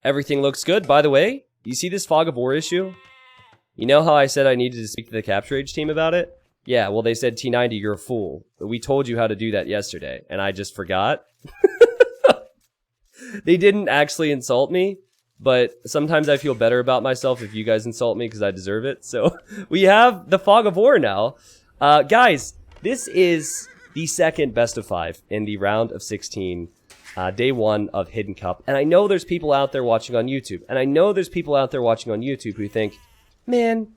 Everything looks good. By the way, you see this fog of war issue? You know how I said I needed to speak to the Capture Age team about it? Yeah, well, they said, T90, you're a fool. But we told you how to do that yesterday, and I just forgot. They didn't actually insult me, but sometimes I feel better about myself if you guys insult me because I deserve it. So we have the fog of war now. Guys, this is the second best of 5 in the round of 16, day 1 of Hidden Cup. And I know there's people out there watching on YouTube. Who think, man,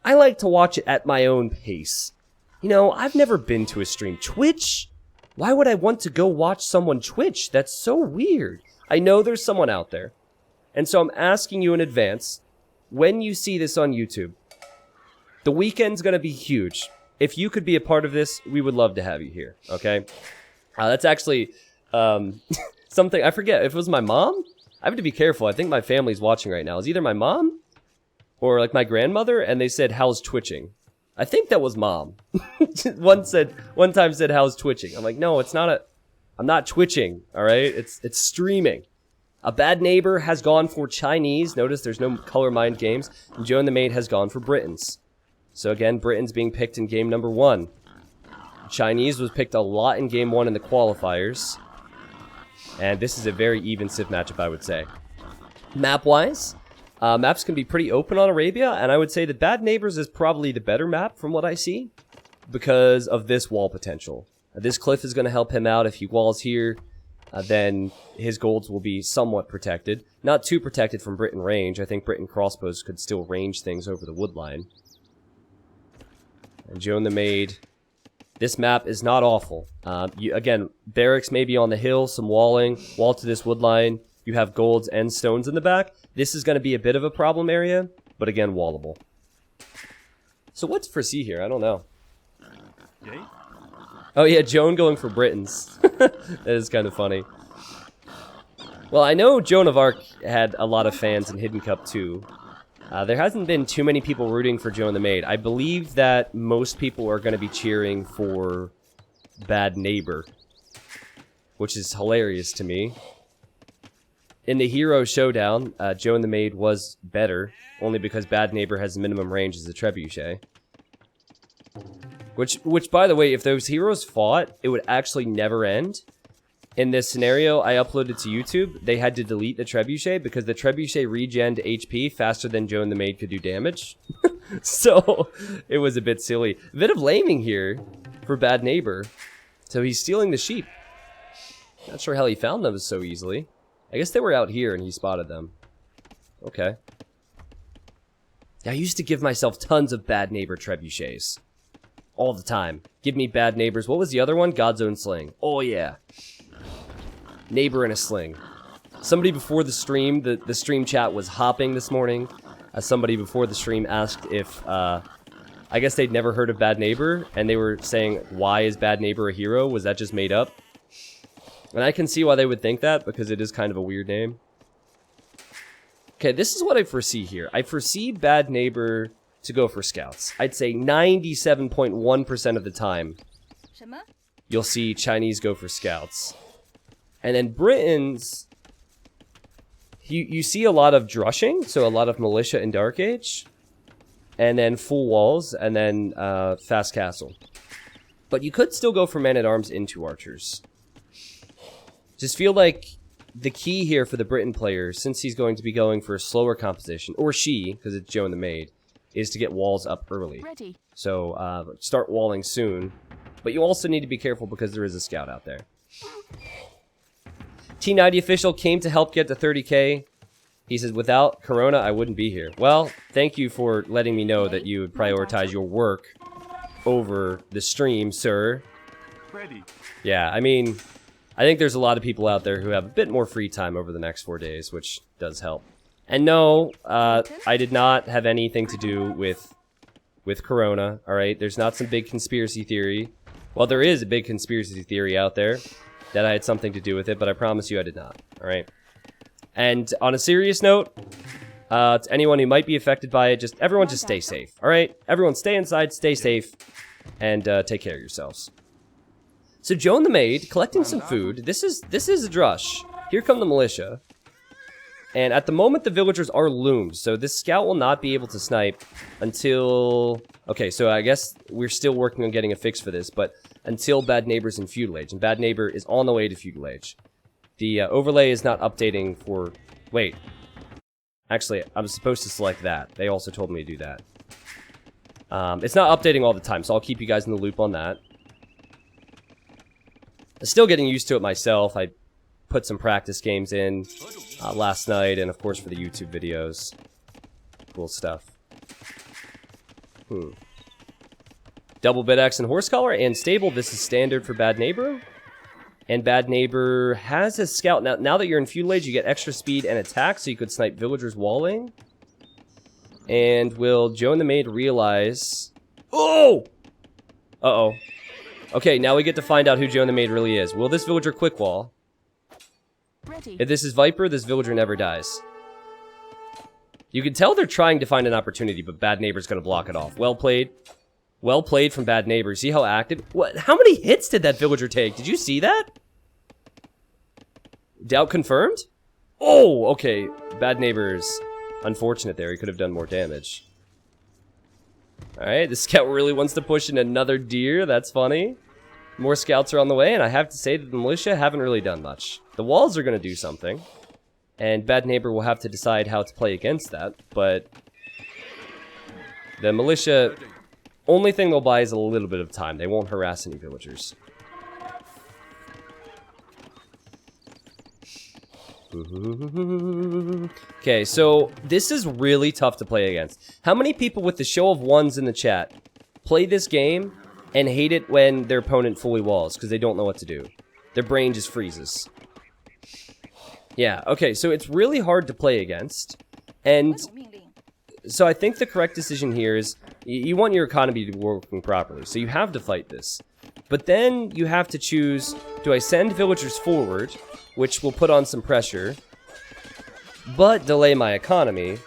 I like to watch it at my own pace. You know, I've never been to a stream. Twitch? Why would I want to go watch someone Twitch? That's so weird. I know there's someone out there. And so I'm asking you in advance, when you see this on YouTube, the weekend's going to be huge. If you could be a part of this, we would love to have you here, okay? That's actually something, I forget, if it was my mom? I have to be careful. I think my family's watching right now. It's either my mom or like my grandmother, and they said, how's twitching? I think that was mom. One time said, how's twitching? I'm like, no, I'm not twitching, all right? It's streaming. A Bad Neighbor has gone for Chinese. Notice there's no color mind games. And Joan the Maid has gone for Britons. So again, Britons being picked in game number 1. Chinese was picked a lot in game 1 in the qualifiers. And this is a very even Civ matchup, I would say. Map-wise, maps can be pretty open on Arabia, and I would say that Bad Neighbors is probably the better map from what I see because of this wall potential. This cliff is going to help him out. If he walls here, then his golds will be somewhat protected. Not too protected from Britain range. I think Britain crossbows could still range things over the wood line. And Joan the Maid. This map is not awful. Again, barracks may be on the hill, some walling, wall to this wood line. You have golds and stones in the back. This is going to be a bit of a problem area, but again, wallable. So what's for C here? I don't know. Oh yeah, Joan going for Britons. That is kind of funny. Well, I know Joan of Arc had a lot of fans in Hidden Cup too. There hasn't been too many people rooting for Joan the Maid. I believe that most people are going to be cheering for Bad Neighbor, which is hilarious to me. In the Hero Showdown, Joan the Maid was better, only because Bad Neighbor has minimum range as a trebuchet. Which, by the way, if those heroes fought, it would actually never end. In this scenario I uploaded to YouTube, they had to delete the trebuchet because the trebuchet regened HP faster than Joan the Maid could do damage. So, it was a bit silly. A bit of laming here for Bad Neighbor. So he's stealing the sheep. Not sure how he found them so easily. I guess they were out here and he spotted them. Okay. I used to give myself tons of Bad Neighbor trebuchets. All the time. Give me Bad Neighbors. What was the other one? God's Own Sling. Oh yeah. Neighbor in a sling. Somebody before the stream, the stream chat was hopping this morning. Somebody before the stream asked if, I guess they'd never heard of Bad Neighbor, and they were saying, why is Bad Neighbor a hero? Was that just made up? And I can see why they would think that, because it is kind of a weird name. Okay, this is what I foresee here. I foresee Bad Neighbor to go for scouts. I'd say 97.1% of the time, you'll see Chinese go for scouts. And then Britons, you see a lot of drushing, so a lot of militia in Dark Age. And then full walls, and then fast castle. But you could still go for men-at-arms into archers. Just feel like the key here for the Briton player, since he's going to be going for a slower composition, or she, because it's Joan the Maid, is to get walls up early. Ready. So start walling soon. But you also need to be careful because there is a scout out there. T90 official came to help get to 30k. He says, without Corona, I wouldn't be here. Well, thank you for letting me know that you would prioritize your work over the stream, sir. Ready. Yeah, I mean, I think there's a lot of people out there who have a bit more free time over the next 4 days, which does help. And no, I did not have anything to do with Corona, alright? There's not some big conspiracy theory. Well, there is a big conspiracy theory out there that I had something to do with it, but I promise you I did not, alright? And on a serious note, to anyone who might be affected by it, everyone just stay safe, alright? Everyone stay inside, stay safe, and take care of yourselves. So Joan the Maid, collecting some food. This is a drush. Here come the militia. And at the moment, the villagers are loomed, so this scout will not be able to snipe until... Okay, so I guess we're still working on getting a fix for this, but until Bad Neighbor's in Feudal Age, and Bad Neighbor is on the way to Feudal Age. The overlay is not updating for... Wait. Actually, I'm supposed to select that. They also told me to do that. It's not updating all the time, so I'll keep you guys in the loop on that. I'm still getting used to it myself. I put some practice games in last night, and of course for the YouTube videos. Cool stuff. Double bit X and horse collar and stable. This is standard for Bad Neighbor. And Bad Neighbor has a scout. Now that you're in Feudal Age, you get extra speed and attack, so you could snipe villagers walling. And will Joan the Maid realize... Oh! Uh-oh. Okay, now we get to find out who Joan the Maid really is. Will this villager quick wall? Ready. If this is Viper, this villager never dies. You can tell they're trying to find an opportunity, but Bad Neighbor's gonna block it off. Well played. Well played from Bad Neighbor. See how active? What? How many hits did that villager take? Did you see that? Doubt confirmed? Oh, okay. Bad Neighbor's unfortunate there. He could have done more damage. Alright, the scout really wants to push in another deer. That's funny. More scouts are on the way, and I have to say that the militia haven't really done much. The walls are going to do something, and Bad Neighbor will have to decide how to play against that, but the militia, only thing they'll buy is a little bit of time. They won't harass any villagers. Okay, so this is really tough to play against. How many people with the show of ones in the chat play this game and hate it when their opponent fully walls because they don't know what to do? Their brain just freezes. Yeah, okay, so it's really hard to play against. And so I think the correct decision here is you want your economy to be working properly, so you have to fight this. But then you have to choose, do I send villagers forward, which will put on some pressure, but delay my economy,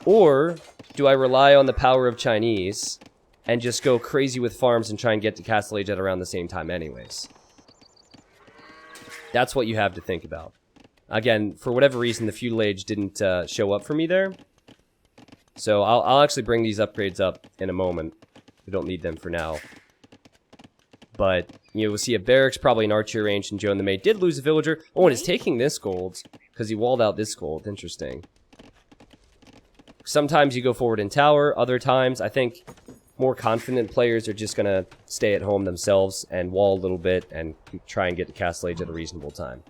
or do I rely on the power of Chinese and just go crazy with farms and try and get to Castle Age at around the same time anyways? That's what you have to think about. Again, for whatever reason, the Feudal Age didn't show up for me there. So I'll actually bring these upgrades up in a moment. We don't need them for now. But, you know, we'll see a barracks, probably an archer range, and Joan the Maid did lose a villager. Oh, and is taking this gold, because he walled out this gold. Interesting. Sometimes you go forward in tower, other times, I think more confident players are just going to stay at home themselves and wall a little bit and try and get to Castle Age at a reasonable time.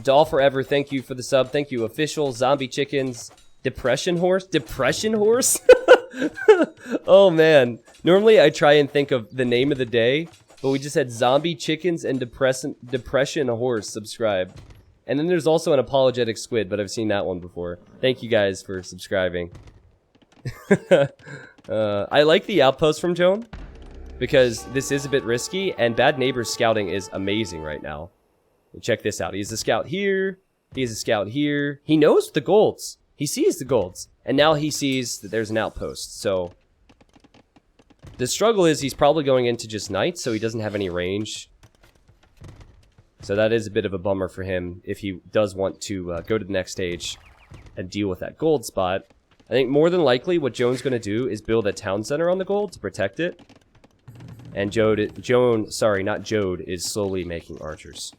Doll Forever, thank you for the sub. Thank you, Official, Zombie Chickens, Depression Horse? Depression Horse? Oh man, normally I try and think of the name of the day, but we just had Zombie Chickens and Depression Horse subscribe. And then there's also an Apologetic Squid, but I've seen that one before. Thank you guys for subscribing. I like the outpost from Joan, because this is a bit risky, and Bad Neighbor's scouting is amazing right now. Check this out. He has a scout here, he has a scout here. He knows the golds. He sees the golds. And now he sees that there's an outpost, so... The struggle is he's probably going into just knights, so he doesn't have any range. So that is a bit of a bummer for him if he does want to go to the next stage and deal with that gold spot. I think more than likely what Joan's going to do is build a town center on the gold to protect it. And Joan, sorry, not Jode, is slowly making archers.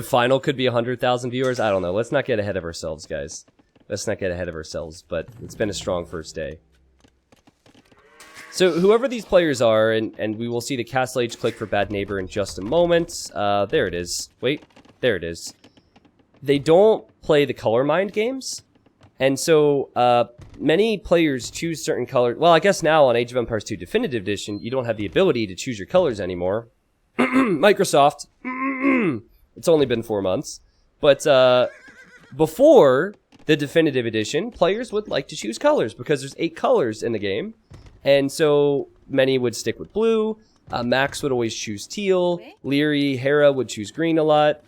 Final could be 100,000 viewers. I don't know. Let's not get ahead of ourselves, guys. Let's not get ahead of ourselves, but it's been a strong first day. So whoever these players are, and we will see the Castle Age click for Bad Neighbor in just a moment. There it is. Wait, there it is. They don't play the color mind games, and so many players choose certain colors. Well, I guess now on Age of Empires 2 Definitive Edition, you don't have the ability to choose your colors anymore. Microsoft. It's only been 4 months. But before the Definitive Edition, players would like to choose colors because there's 8 colors in the game. And so many would stick with blue. Max would always choose teal. Leary, Hera would choose green a lot.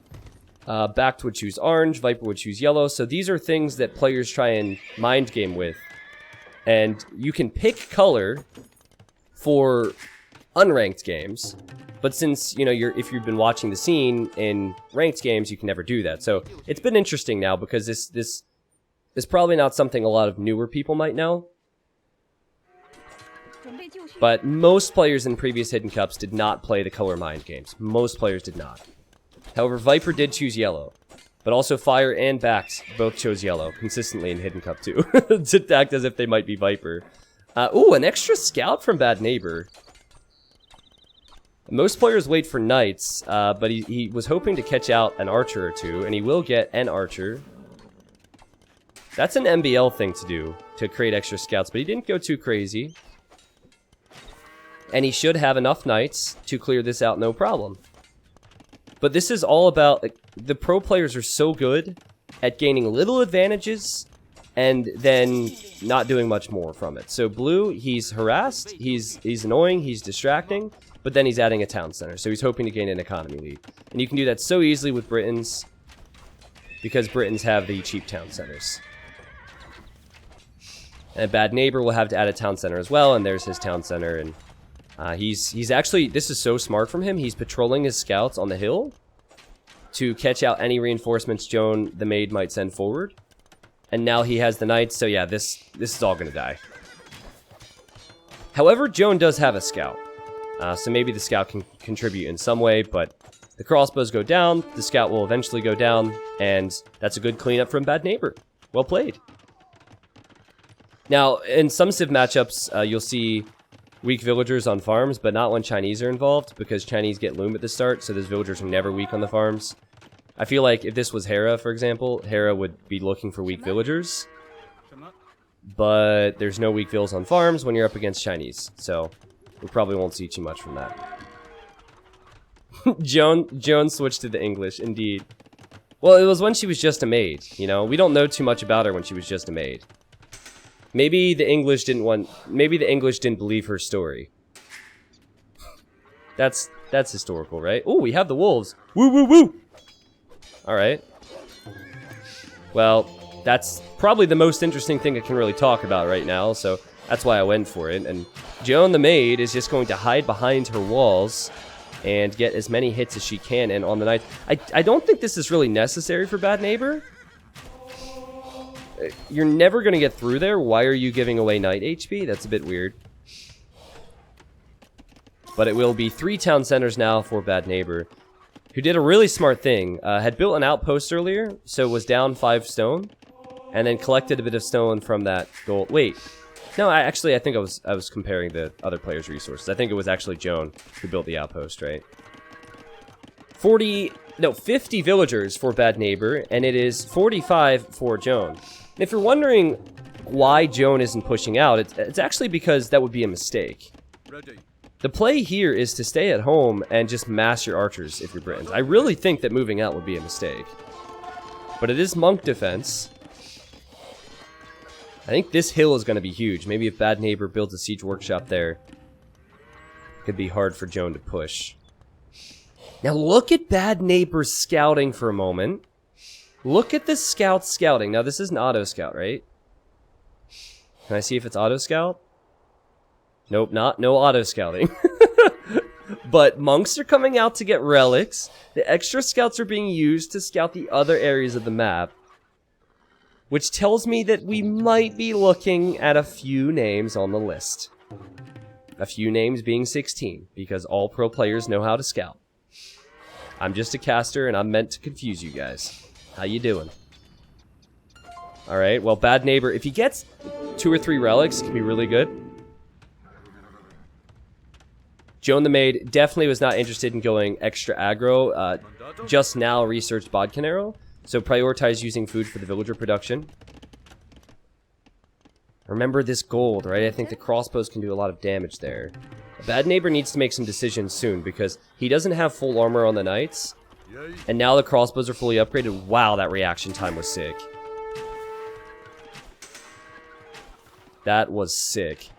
Bact would choose orange. Viper would choose yellow. So these are things that players try and mind game with. And you can pick color for unranked games. But since, you know, if you've been watching the scene in ranked games, you can never do that. So it's been interesting now because this is probably not something a lot of newer people might know. But most players in previous Hidden Cups did not play the color mind games. Most players did not. However, Viper did choose yellow. But also Fire and Bax both chose yellow consistently in Hidden Cup 2. To act as if they might be Viper. Ooh, an extra scout from Bad Neighbor. Most players wait for knights, but he was hoping to catch out an archer or two, and he will get an archer. That's an MBL thing to do, to create extra scouts, but he didn't go too crazy. And he should have enough knights to clear this out no problem. But this is all about, like, the pro players are so good at gaining little advantages and then not doing much more from it. So blue, he's harassed, he's annoying, he's distracting, but then he's adding a town center, so he's hoping to gain an economy lead. And you can do that so easily with Britons, because Britons have the cheap town centers. And a Bad Neighbor will have to add a town center as well, and there's his town center, and he's actually, this is so smart from him, he's patrolling his scouts on the hill to catch out any reinforcements Joan the Maid might send forward. And now he has the knights, so yeah, this is all gonna die. However, Joan does have a scout. So maybe the scout can contribute in some way, but the crossbows go down, the scout will eventually go down, and that's a good cleanup from Bad Neighbor. Well played. Now, in some Civ matchups, you'll see weak villagers on farms, but not when Chinese are involved, because Chinese get loom at the start, so those villagers are never weak on the farms. I feel like if this was Hera, for example, Hera would be looking for weak villagers. But there's no weak vills on farms when you're up against Chinese, so we probably won't see too much from that. Joan switched to the English, indeed. Well, it was when she was just a maid, you know? We don't know too much about her when she was just a maid. Maybe the English didn't believe her story. That's historical, right? Oh, we have the wolves. Woo woo woo! Alright. Well, that's probably the most interesting thing I can really talk about right now, so that's why I went for it. And Joan the Maid is just going to hide behind her walls and get as many hits as she can in on the knight. I don't think this is really necessary for Bad Neighbor. You're never going to get through there. Why are you giving away knight HP? That's a bit weird. But it will be 3 town centers now for Bad Neighbor, who did a really smart thing. Had built an outpost earlier, so was down 5 stone, and then collected a bit of stone from that gold. Wait. No, I think I was comparing the other players' resources. I think it was actually Joan who built the outpost, right? 50 villagers for Bad Neighbor, and it is 45 for Joan. And if you're wondering why Joan isn't pushing out, it's actually because that would be a mistake. The play here is to stay at home and just mass your archers if you're Britons. I really think that moving out would be a mistake. But it is monk defense. I think this hill is going to be huge. Maybe if Bad Neighbor builds a siege workshop there, it could be hard for Joan to push. Now look at Bad Neighbor's scouting for a moment. Look at the scout scouting. Now this is an auto scout, right? Can I see if it's auto scout? Nope, no auto scouting. But monks are coming out to get relics. The extra scouts are being used to scout the other areas of the map, which tells me that we might be looking at a few names on the list. A few names being 16, because all pro players know how to scout. I'm just a caster, and I'm meant to confuse you guys. How you doing? Alright, well, Bad Neighbor, if he gets 2 or 3 relics, it can be really good. Joan the Maid definitely was not interested in going extra aggro. Just now researched Bodkin Arrow, so prioritize using food for the villager production. Remember this gold, right? I think the crossbows can do a lot of damage there. Bad Neighbor needs to make some decisions soon, because he doesn't have full armor on the knights. And now the crossbows are fully upgraded. Wow, that reaction time was sick. That was sick.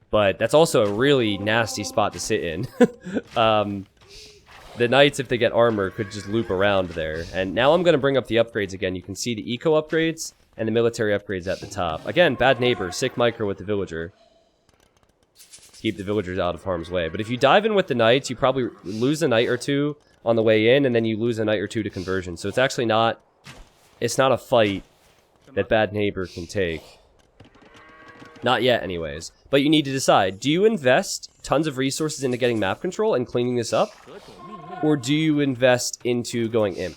But that's also a really nasty spot to sit in. The knights, if they get armor, could just loop around there. And now I'm going to bring up the upgrades again. You can see the eco upgrades and the military upgrades at the top. Again, Bad Neighbor, sick micro with the villager. to keep the villagers out of harm's way. But if you dive in with the knights, you probably lose a knight or two on the way in, and then you lose a knight or two to conversion. So it's actually not... It's not a fight that Bad Neighbor can take. Not yet, anyways. But you need to decide. Do you invest tons of resources into getting map control and cleaning this up? Or do you invest into going imp?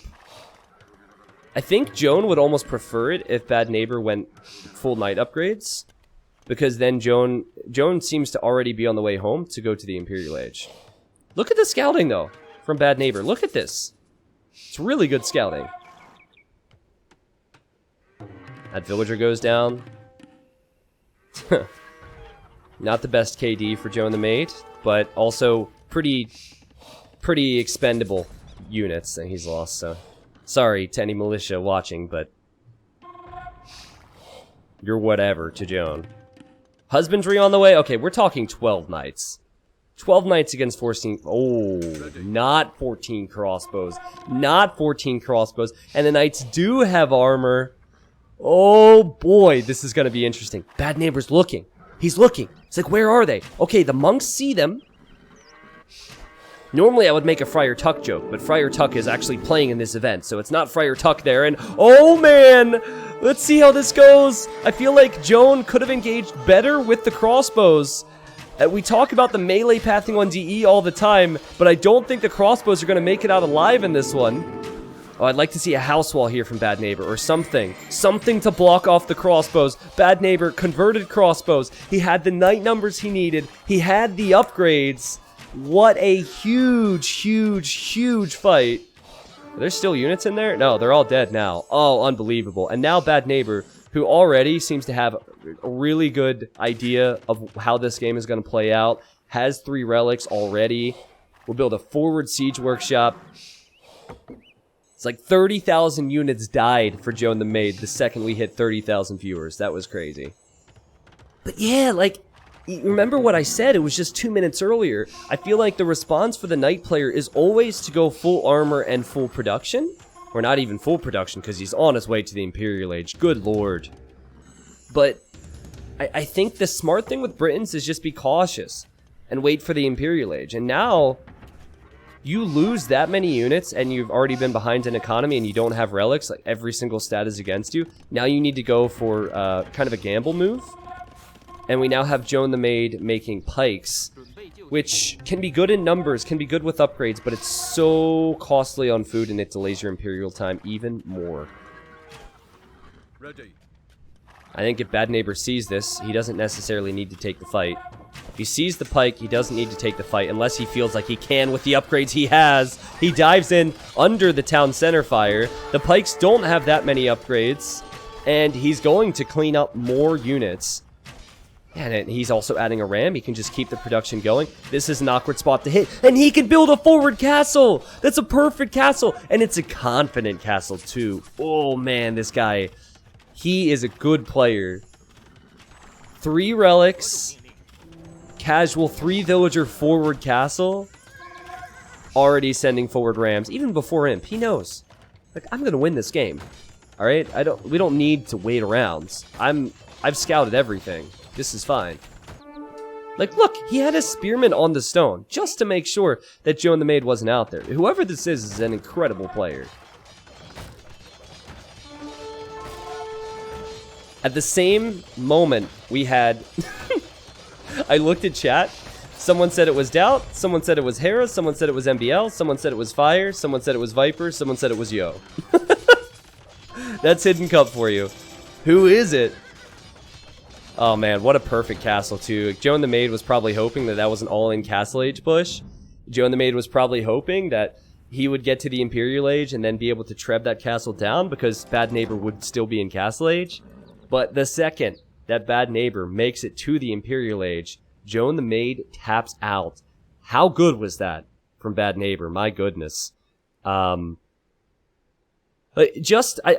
I think Joan would almost prefer it if Bad Neighbor went full knight upgrades. Because then Joan seems to already be on the way home to go to the Imperial Age. Look at the scouting, though, from Bad Neighbor. Look at this. It's really good scouting. That villager goes down. Not the best KD for Joan the Maid, but also pretty expendable units that he's lost, so... Sorry to any militia watching, but... You're whatever to Joan. Husbandry on the way? Okay, we're talking 12 knights. 12 knights against 14... Oh, not 14 crossbows. Not 14 crossbows. And the knights do have armor. Oh boy, this is gonna be interesting. Bad Neighbor's looking. He's looking. It's like, where are they? Okay, the monks see them. Normally I would make a Friar Tuck joke, but Friar Tuck is actually playing in this event, so it's not Friar Tuck there, and oh man! Let's see how this goes! I feel like Joan could have engaged better with the crossbows. We talk about the melee pathing on DE all the time, but I don't think the crossbows are going to make it out alive in this one. Oh, I'd like to see a house wall here from Bad Neighbor, or something. Something to block off the crossbows. Bad Neighbor converted crossbows. He had the knight numbers he needed. He had the upgrades. What a huge fight. Are there still units in there? No, they're all dead now. Oh, unbelievable. And now Bad Neighbor, who already seems to have a really good idea of how this game is going to play out, has 3 relics already. We'll build a forward siege workshop. It's like 30,000 units died for Joan the Maid the second we hit 30,000 viewers. That was crazy. But yeah, like, remember what I said? It was just 2 minutes earlier. I feel like the response for the knight player is always to go full armor and full production. Or not even full production, because he's on his way to the Imperial Age. Good lord. But I think the smart thing with Britons is just be cautious and wait for the Imperial Age. And now... You lose that many units, and you've already been behind in economy, and you don't have relics, like every single stat is against you. Now you need to go for kind of a gamble move. And we now have Joan the Maid making pikes, which can be good in numbers, can be good with upgrades, but it's so costly on food, and it delays your Imperial time even more. Ready. I think if Bad Neighbor sees this, he doesn't necessarily need to take the fight. If he sees the pike, he doesn't need to take the fight unless he feels like he can with the upgrades he has. He dives in under the town center fire. The pikes don't have that many upgrades, and he's going to clean up more units. And he's also adding a ram. He can just keep the production going. This is an awkward spot to hit, and he can build a forward castle. That's a perfect castle, and it's a confident castle too. Oh man, this guy, he is a good player. 3 relics. Casual 3 villager forward castle. Already sending forward rams. Even before imp. He knows. Like, I'm gonna win this game. Alright? We don't need to wait around. I've scouted everything. This is fine. Like, look, he had a spearman on the stone. Just to make sure that Joan the Maid wasn't out there. Whoever this is an incredible player. At the same moment, we had... I looked at chat. Someone said it was Doubt. Someone said it was Hera. Someone said it was MBL. Someone said it was Fire. Someone said it was Viper. Someone said it was Yo. That's Hidden Cup for you. Who is it? Oh man, what a perfect castle too. Joan the Maid was probably hoping that was an all-in Castle Age push. Joan the Maid was probably hoping that he would get to the Imperial Age and then be able to treb that castle down because Bad Neighbor would still be in Castle Age. But the second that Bad Neighbor makes it to the Imperial Age, Joan the Maid taps out. How good was that from Bad Neighbor? My goodness. I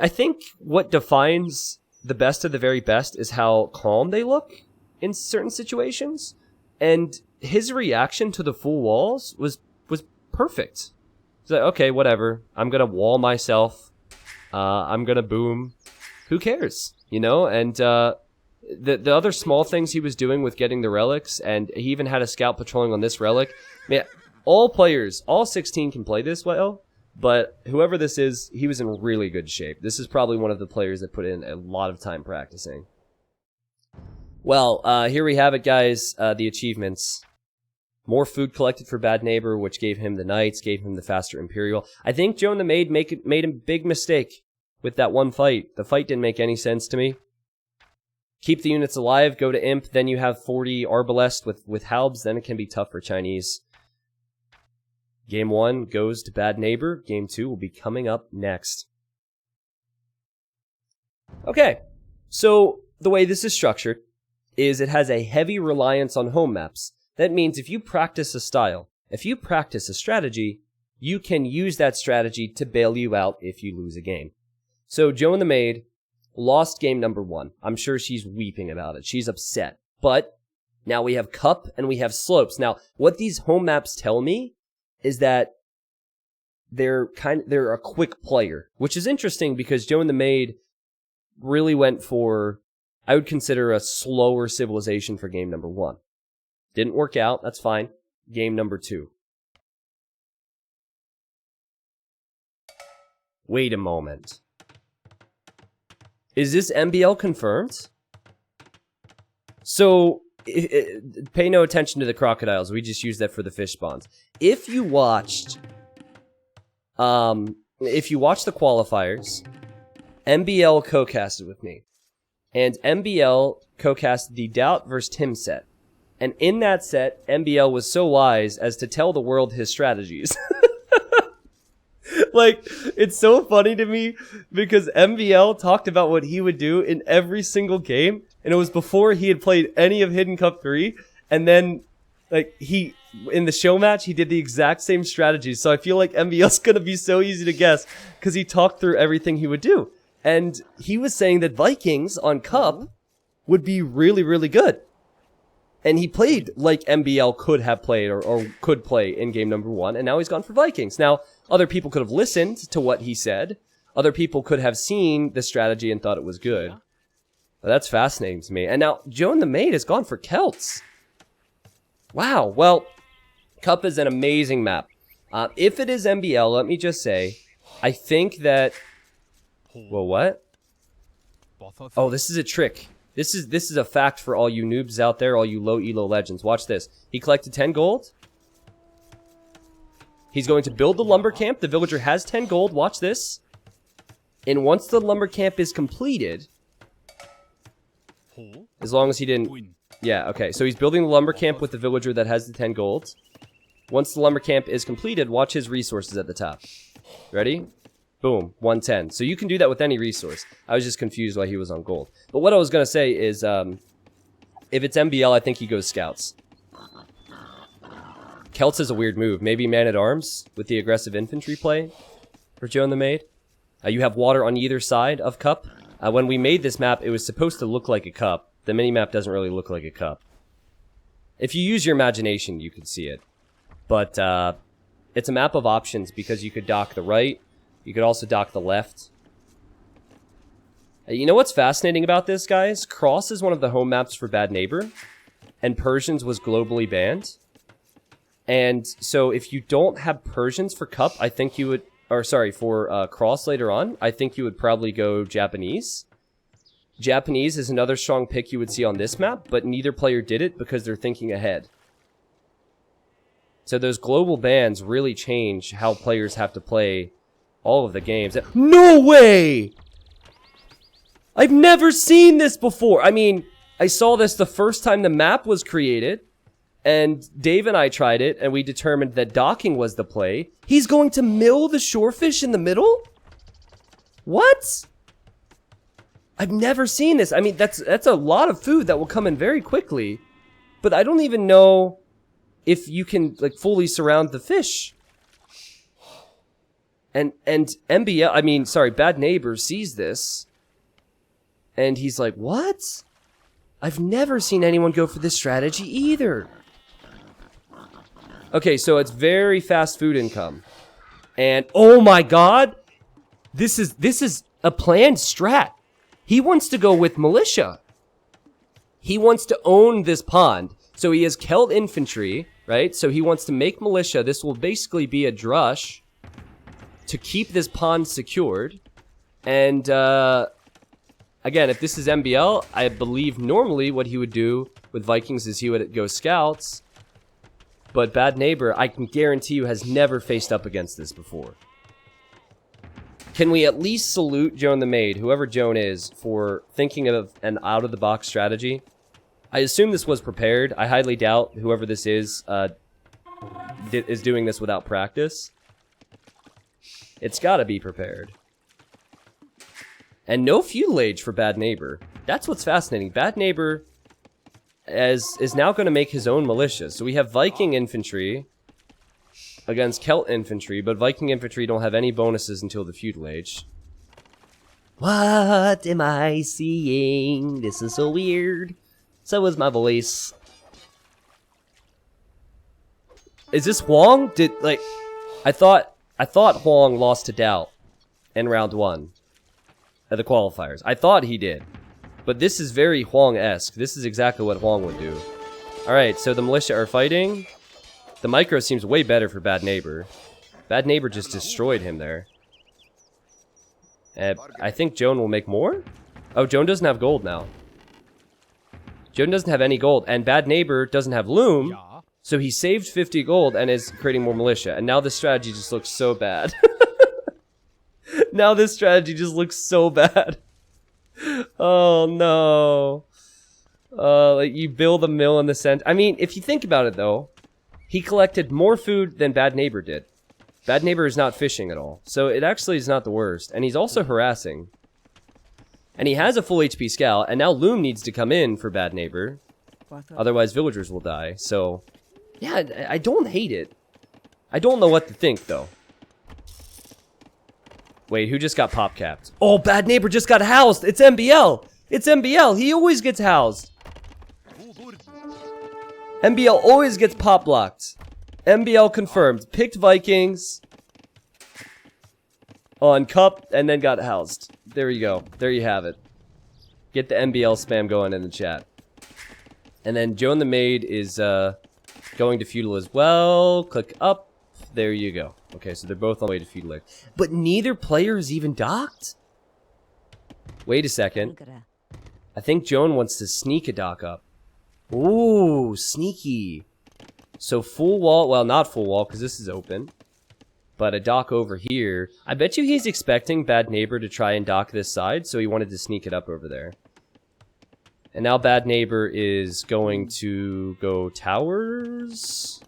think what defines the best of the very best is how calm they look in certain situations. And his reaction to the full walls was perfect. He's like, okay, whatever. I'm gonna wall myself. I'm gonna boom. Who cares? You know? And the other small things he was doing with getting the relics, and he even had a scout patrolling on this relic. Man, all players, all 16 can play this well, but whoever this is, he was in really good shape. This is probably one of the players that put in a lot of time practicing. Well, here we have it, guys. The achievements. More food collected for Bad Neighbor, which gave him the Knights, gave him the faster Imperial. I think Joan the Maid made a big mistake with that one fight. The fight didn't make any sense to me. Keep the units alive, go to Imp, then you have 40 Arbalest with Halbs, then it can be tough for Chinese. Game 1 goes to Bad Neighbor. Game 2 will be coming up next. Okay, so the way this is structured is it has a heavy reliance on home maps. That means if you practice a style, if you practice a strategy, you can use that strategy to bail you out if you lose a game. So Joan the Maid lost game number 1. I'm sure she's weeping about it. She's upset. But now we have Cup and we have Slopes. Now, what these home maps tell me is that they're a quick player, which is interesting because Joan the Maid really went for, I would consider, a slower civilization for game number 1. Didn't work out, that's fine. Game number 2. Wait a moment. Is this MBL confirmed? So, pay no attention to the crocodiles, we just use that for the fish spawns. If you watched the qualifiers, MBL co-casted with me. And MBL co-casted the Doubt vs. Tim set. And in that set, MBL was so wise as to tell the world his strategies. Like, it's so funny to me because MBL talked about what he would do in every single game, and it was before he had played any of Hidden Cup 3, and then, like, in the show match, he did the exact same strategies, so I feel like MBL's gonna be so easy to guess, because he talked through everything he would do. And he was saying that Vikings on Cup would be really, really good. And he played like MBL could have played or could play in game number 1, and now he's gone for Vikings. Now, other people could have listened to what he said. Other people could have seen the strategy and thought it was good. Yeah. That's fascinating to me. And now, Joan the Maid has gone for Celts. Wow. Well, Cup is an amazing map. If it is MBL, let me just say, I think that... Well, what? Oh, this is a trick. This is a fact for all you noobs out there, all you low elo legends. Watch this. He collected 10 gold. He's going to build the lumber camp. The villager has 10 gold. Watch this. And once the lumber camp is completed, as long as he didn't... Yeah, okay. So he's building the lumber camp with the villager that has the 10 gold. Once the lumber camp is completed, watch his resources at the top. Ready? Boom, 110. So you can do that with any resource. I was just confused why he was on gold. But what I was going to say is, if it's MBL, I think he goes Scouts. Celts is a weird move. Maybe Man-at-Arms with the aggressive infantry play for Joan the Maid. You have water on either side of Cup. When we made this map, it was supposed to look like a cup. The mini-map doesn't really look like a cup. If you use your imagination, you could see it. But it's a map of options because you could dock the right. You could also dock the left. You know what's fascinating about this, guys? Cross is one of the home maps for Bad Neighbor, and Persians was globally banned. And so if you don't have Persians for Cup, I think you would... Or sorry, for Cross later on, I think you would probably go Japanese. Japanese is another strong pick you would see on this map, but neither player did it because they're thinking ahead. So those global bans really change how players have to play all of the games. No way! I've never seen this before. I mean, I saw this the first time the map was created, and Dave and I tried it, and we determined that docking was the play. He's going to mill the shorefish in the middle? What? I've never seen this. I mean, that's a lot of food that will come in very quickly, but I don't even know if you can, like, fully surround the fish. And MBL, I mean, sorry, Bad Neighbor sees this, and he's like, what? I've never seen anyone go for this strategy either. Okay, so it's very fast food income. And, oh my god! This is a planned strat. He wants to go with militia. He wants to own this pond. So he has Celt infantry, right? So he wants to make militia. This will basically be a drush to keep this pond secured. And, again, if this is MBL, I believe normally what he would do with Vikings is he would go scouts. But Bad Neighbor, I can guarantee you, has never faced up against this before. Can we at least salute Joan the Maid, whoever Joan is, for thinking of an out-of-the-box strategy? I assume this was prepared. I highly doubt whoever this is doing this without practice. It's gotta be prepared. And no feudal age for Bad Neighbor. That's what's fascinating. Bad Neighbor is now going to make his own militia. So we have Viking infantry against Celt infantry, but Viking infantry don't have any bonuses until the feudal age. What am I seeing? This is so weird. So was my voice. Is this Huang? I thought Huang lost to Doubt in round 1 at the qualifiers. I thought he did. But this is very Huang-esque. This is exactly what Huang would do. Alright, so the militia are fighting. The micro seems way better for Bad Neighbor. Bad Neighbor just destroyed him there. I think Joan will make more? Oh, Joan doesn't have gold now. Joan doesn't have any gold, and Bad Neighbor doesn't have loom, so he saved 50 gold and is creating more militia. And now this strategy just looks so bad. Now this strategy just looks so bad. Oh no. Like you build a mill in the center. I mean, if you think about it though, he collected more food than Bad Neighbor did. Bad Neighbor is not fishing at all, so it actually is not the worst. And he's also harassing. And he has a full HP scout, and now Loom needs to come in for Bad Neighbor. Otherwise villagers will die. So, yeah, I don't hate it. I don't know what to think though. Wait, who just got pop capped? Oh, Bad Neighbor just got housed. It's MBL. It's MBL. He always gets housed. MBL always gets pop blocked. MBL confirmed. Picked Vikings on cup and then got housed. There you go. There you have it. Get the MBL spam going in the chat. And then Joan the Maid is going to feudal as well. Click up. There you go. Okay, so they're both on the way to feudal. But neither player is even docked? Wait a second. I think Joan wants to sneak a dock up. Ooh, sneaky. So full wall, well, not full wall because this is open. But a dock over here. I bet you he's expecting Bad Neighbor to try and dock this side, so he wanted to sneak it up over there. And now Bad Neighbor is going to go towers.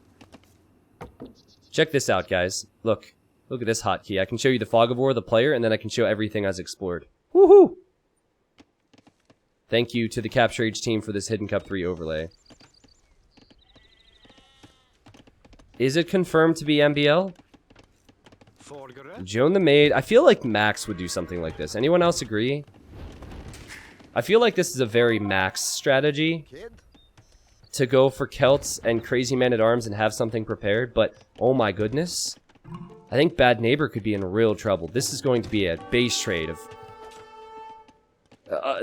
Check this out, guys. Look. Look at this hotkey. I can show you the Fog of War, the player, and then I can show everything as explored. Woohoo! Thank you to the Capture Age team for this Hidden Cup 3 overlay. Is it confirmed to be MBL? Joan the Maid. I feel like Max would do something like this. Anyone else agree? I feel like this is a very Max strategy. To go for Celts and Crazy Man-at-Arms and have something prepared, but oh my goodness. I think Bad Neighbor could be in real trouble. This is going to be a base trade of...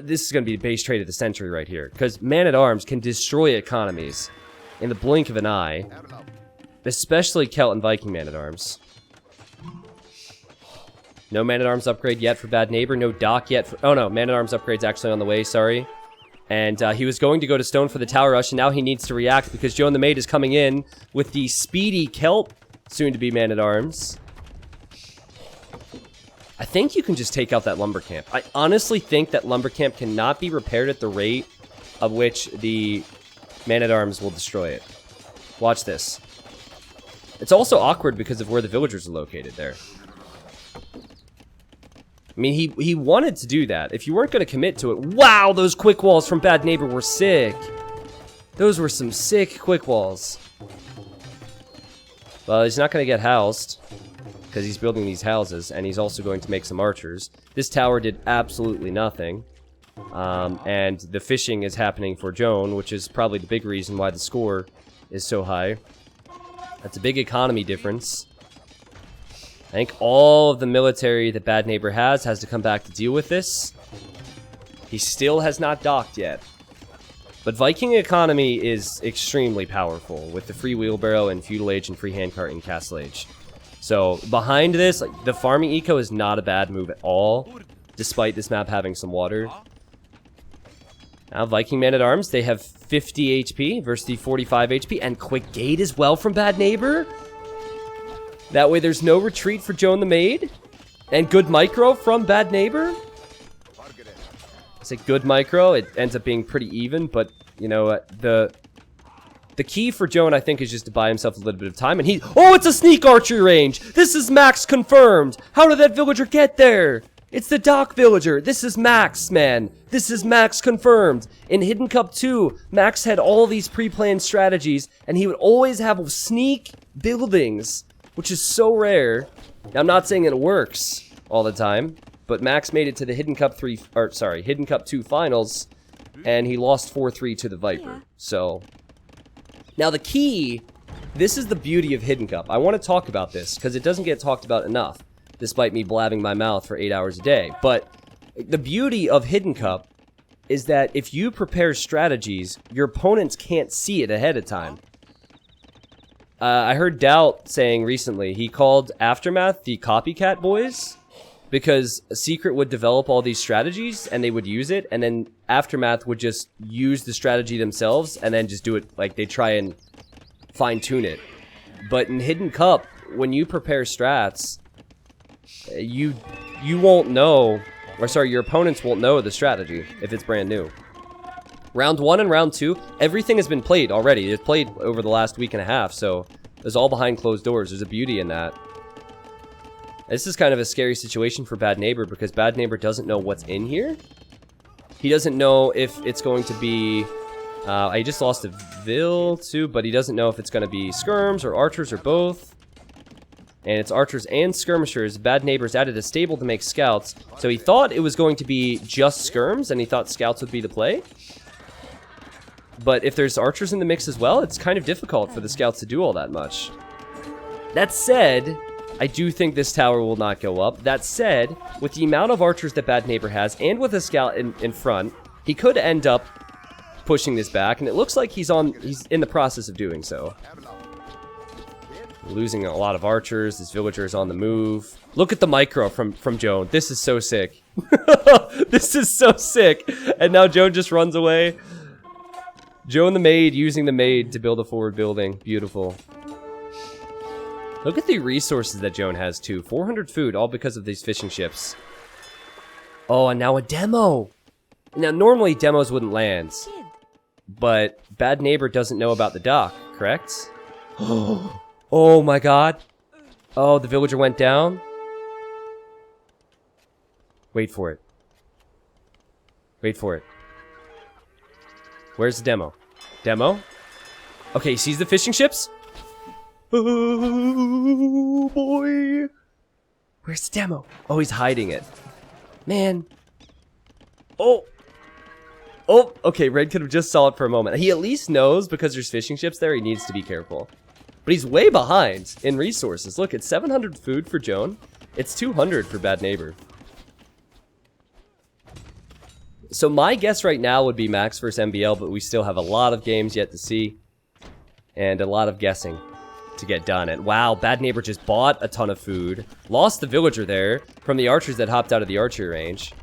this is going to be a base trade of the century right here. Because Man-at-Arms can destroy economies in the blink of an eye. Especially Celt and Viking Man-at-Arms. No Man-at-Arms upgrade yet for Bad Neighbor. No dock yet for... Oh no, Man-at-Arms upgrade's actually on the way, sorry. And he was going to go to stone for the tower rush, and now he needs to react because Joan the Maid is coming in with the speedy Celt, soon-to-be Man-at-Arms. I think you can just take out that lumber camp. I honestly think that lumber camp cannot be repaired at the rate of which the Man-at-Arms will destroy it. Watch this. It's also awkward because of where the villagers are located there. I mean, he wanted to do that. If you weren't going to commit to it... Wow, those quick walls from Bad Neighbor were sick. Those were some sick quick walls. Well, he's not going to get housed. Because he's building these houses. And he's also going to make some archers. This tower did absolutely nothing. And the fishing is happening for Joan, which is probably the big reason why the score is so high. That's a big economy difference. I think all of the military that Bad Neighbor has to come back to deal with this. He still has not docked yet. But Viking economy is extremely powerful with the free wheelbarrow and feudal age and free handcart in Castle Age. So behind this, like, the farming eco is not a bad move at all, despite this map having some water. Now Viking Man-at-Arms, they have 50 HP versus the 45 HP, and quick gate as well from Bad Neighbor. That way there's no retreat for Joan the Maid, and good micro from Bad Neighbor. It's a good micro. It ends up being pretty even, but you know the key for Joan, I think, is just to buy himself a little bit of time. And oh, it's a sneak archery range. This is max confirmed. How did that villager get there? It's the Dock villager. This is max, man. This is max confirmed. In Hidden Cup 2, Max had all these pre-planned strategies, and he would always have sneak buildings, which is so rare. Now, I'm not saying it works all the time, but Max made it to the Hidden Cup 2 finals, and he lost 4-3 to the Viper. So, now the key, this is the beauty of Hidden Cup. I want to talk about this, because it doesn't get talked about enough, despite me blabbing my mouth for 8 hours a day. But the beauty of Hidden Cup is that if you prepare strategies, your opponents can't see it ahead of time. I heard Doubt saying recently, he called Aftermath the copycat boys, because Secret would develop all these strategies, and they would use it, and then Aftermath would just use the strategy themselves, and then just do it, like, they try and fine-tune it. But in Hidden Cup, when you prepare strats, you won't know, or sorry, your opponents won't know the strategy if it's brand new. Round 1 and round 2, everything has been played already. It's played over the last week and a half, so it's all behind closed doors. There's a beauty in that. This is kind of a scary situation for Bad Neighbor, because Bad Neighbor doesn't know what's in here. He doesn't know if it's going to be... I just lost a Vil too, but he doesn't know if it's going to be skirms or archers or both. And it's archers and skirmishers. Bad Neighbor's added a stable to make scouts, so he thought it was going to be just skirms, and he thought scouts would be the play. But if there's archers in the mix as well, it's kind of difficult for the scouts to do all that much. That said, I do think this tower will not go up. That said, with the amount of archers that Bad Neighbor has, and with a scout in front, he could end up pushing this back, and it looks like he's in the process of doing so. Losing a lot of archers. This villager is on the move. Look at the micro from Joan. This is so sick. This is so sick. And now Joan just runs away. Joan the Maid using the Maid to build a forward building. Beautiful. Look at the resources that Joan has too. 400 food, all because of these fishing ships. Oh, and now a demo. Now, normally demos wouldn't land. But Bad Neighbor doesn't know about the dock, correct? Oh my god. Oh, the villager went down. Wait for it. Wait for it. Where's the demo? Demo? Okay, he sees the fishing ships? Oh, boy. Where's the demo? Oh, he's hiding it. Man. Oh. Oh, okay, Red could have just saw it for a moment. He at least knows, because there's fishing ships there, he needs to be careful. But he's way behind in resources. Look, it's 700 food for Joan. It's 200 for Bad Neighbor. So my guess right now would be Max versus MBL, but we still have a lot of games yet to see. And a lot of guessing to get done. And wow, Bad Neighbor just bought a ton of food. Lost the villager there from the archers that hopped out of the archery range.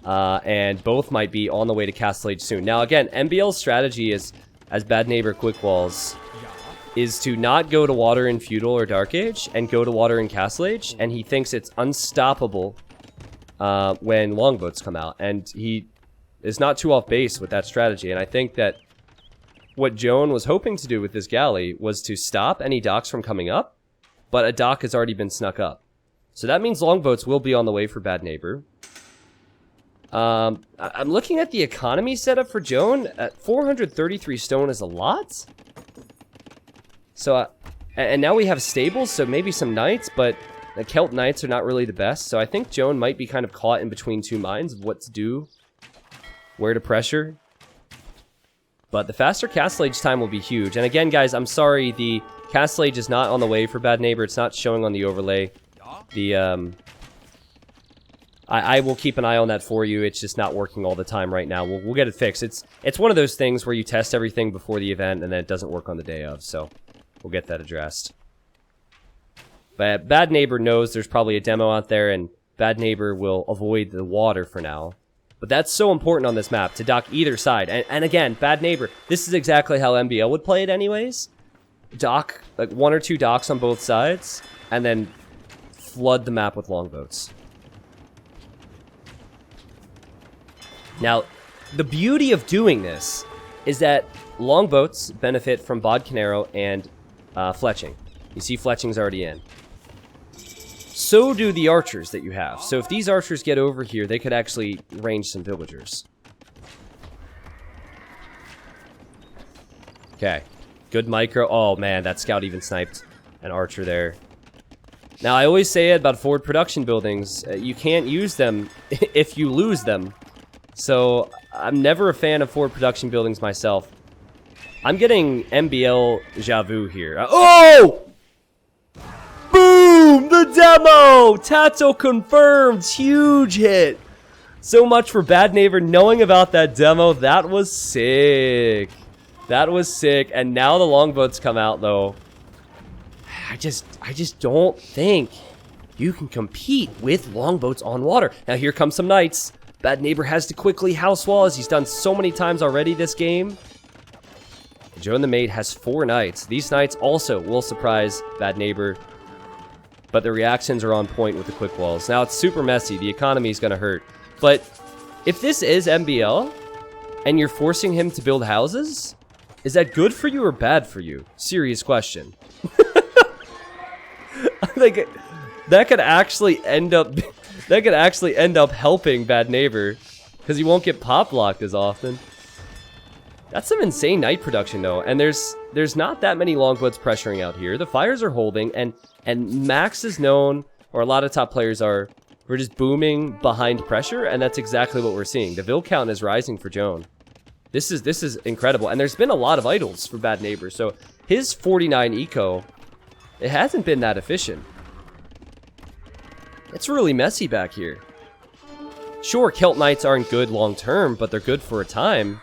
And both might be on the way to Castle Age soon. Now again, MBL's strategy is, as Bad Neighbor quick walls, is to not go to water in Feudal or Dark Age, and go to water in Castle Age, and he thinks it's unstoppable when longboats come out, and he is not too off base with that strategy. And I think that what Joan was hoping to do with this galley was to stop any docks from coming up, but a dock has already been snuck up. So that means longboats will be on the way for Bad Neighbor. I'm looking at the economy setup for Joan. At 433 stone is a lot. So, and now we have stables, so maybe some knights, but the Celt knights are not really the best. So I think Joan might be kind of caught in between two minds of what to do, where to pressure. But the faster Castle Age time will be huge. And again, guys, I'm sorry, the Castle Age is not on the way for Bad Neighbor. It's not showing on the overlay. The I will keep an eye on that for you. It's just not working all the time right now. We'll get it fixed. It's one of those things where you test everything before the event and then it doesn't work on the day of. So we'll get that addressed. But Bad Neighbor knows there's probably a demo out there, and Bad Neighbor will avoid the water for now. But that's so important on this map, to dock either side. And again, Bad Neighbor, this is exactly how MBL would play it anyways. Dock, like 1 or 2 docks on both sides, and then flood the map with longboats. Now, the beauty of doing this is that longboats benefit from Bodcanero and fletching. You see fletching's already in. So do the archers that you have. So if these archers get over here, they could actually range some villagers. Okay. Good micro. Oh man, that scout even sniped an archer there. Now I always say it about forward production buildings. You can't use them if you lose them. So I'm never a fan of forward production buildings myself. I'm getting MBL Javu here. Oh! Boom! The demo! Tato confirmed! Huge hit! So much for Bad Neighbor knowing about that demo. That was sick. That was sick. And now the longboats come out, though. I just don't think you can compete with longboats on water. Now here comes some knights. Bad Neighbor has to quickly house wall, as he's done so many times already this game. Joan the Maid has 4 knights. These knights also will surprise Bad Neighbor, but the reactions are on point with the quick walls. Now it's super messy. The economy is going to hurt. But if this is MBL and you're forcing him to build houses, is that good for you or bad for you? Serious question. Like that could actually end up helping Bad Neighbor, because he won't get pop blocked as often. That's some insane night production though, and there's not that many longboats pressuring out here. The fires are holding, and Max is known, or a lot of top players are, for just booming behind pressure, and that's exactly what we're seeing. The Vil count is rising for Joan. This is incredible, and there's been a lot of idols for Bad Neighbor, so his 49 eco, it hasn't been that efficient. It's really messy back here. Sure, Kilt Knights aren't good long term, but they're good for a time.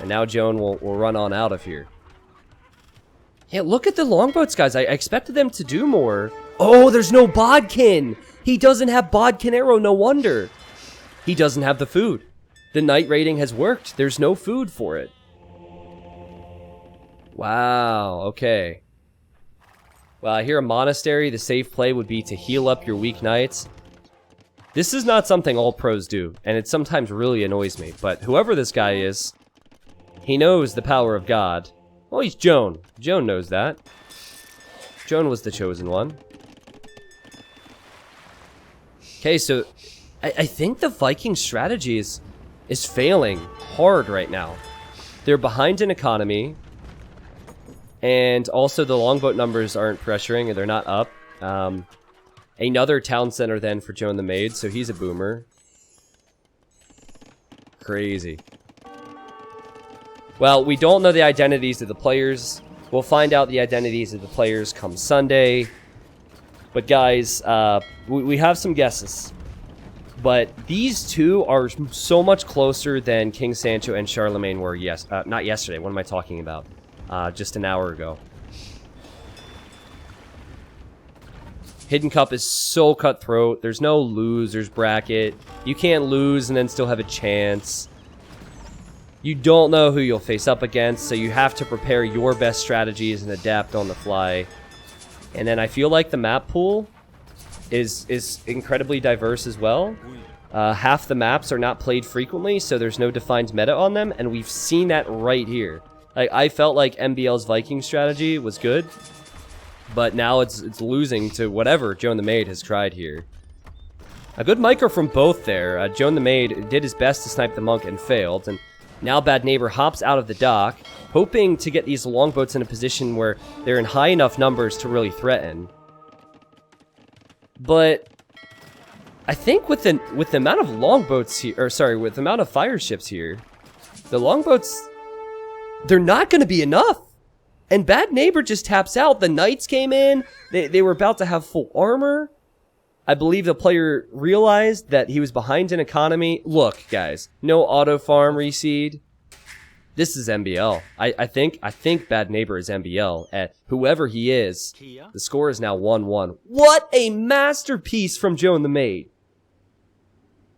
And now Joan will run on out of here. Yeah, look at the longboats, guys. I expected them to do more. Oh, there's no Bodkin. He doesn't have Bodcanero, no wonder. He doesn't have the food. The night raiding has worked. There's no food for it. Wow, okay. Well, I hear a monastery. The safe play would be to heal up your weak knights. This is not something all pros do, and it sometimes really annoys me. But whoever this guy is, he knows the power of God. Well, he's Joan. Joan knows that. Joan was the chosen one. Okay, so I think the Viking strategy is failing hard right now. They're behind in economy. And also the longboat numbers aren't pressuring, and they're not up. Another town center then for Joan the Maid, so he's a boomer. Crazy. Well, we don't know the identities of the players. We'll find out the identities of the players come Sunday. But guys, we have some guesses. But these two are so much closer than King Sancho and Charlemagne were not yesterday. What am I talking about? Just an hour ago. Hidden Cup is so cutthroat. There's no losers bracket. You can't lose and then still have a chance. You don't know who you'll face up against, so you have to prepare your best strategies and adapt on the fly. And then I feel like the map pool is incredibly diverse as well. Half the maps are not played frequently, so there's no defined meta on them, and we've seen that right here. Like, I felt like MBL's Viking strategy was good, but now it's losing to whatever Joan the Maid has tried here. A good micro from both there. Joan the Maid did his best to snipe the monk and failed, and now Bad Neighbor hops out of the dock, hoping to get these longboats in a position where they're in high enough numbers to really threaten. But I think with the amount of longboats here, or sorry, with the amount of fire ships here, the longboats, they're not going to be enough. And Bad Neighbor just taps out. The knights came in. They were about to have full armor. I believe the player realized that he was behind in economy. Look, guys, no auto farm reseed. This is MBL. I think Bad Neighbor is MBL. And whoever he is, the score is now 1-1. What a masterpiece from Joan the Maid.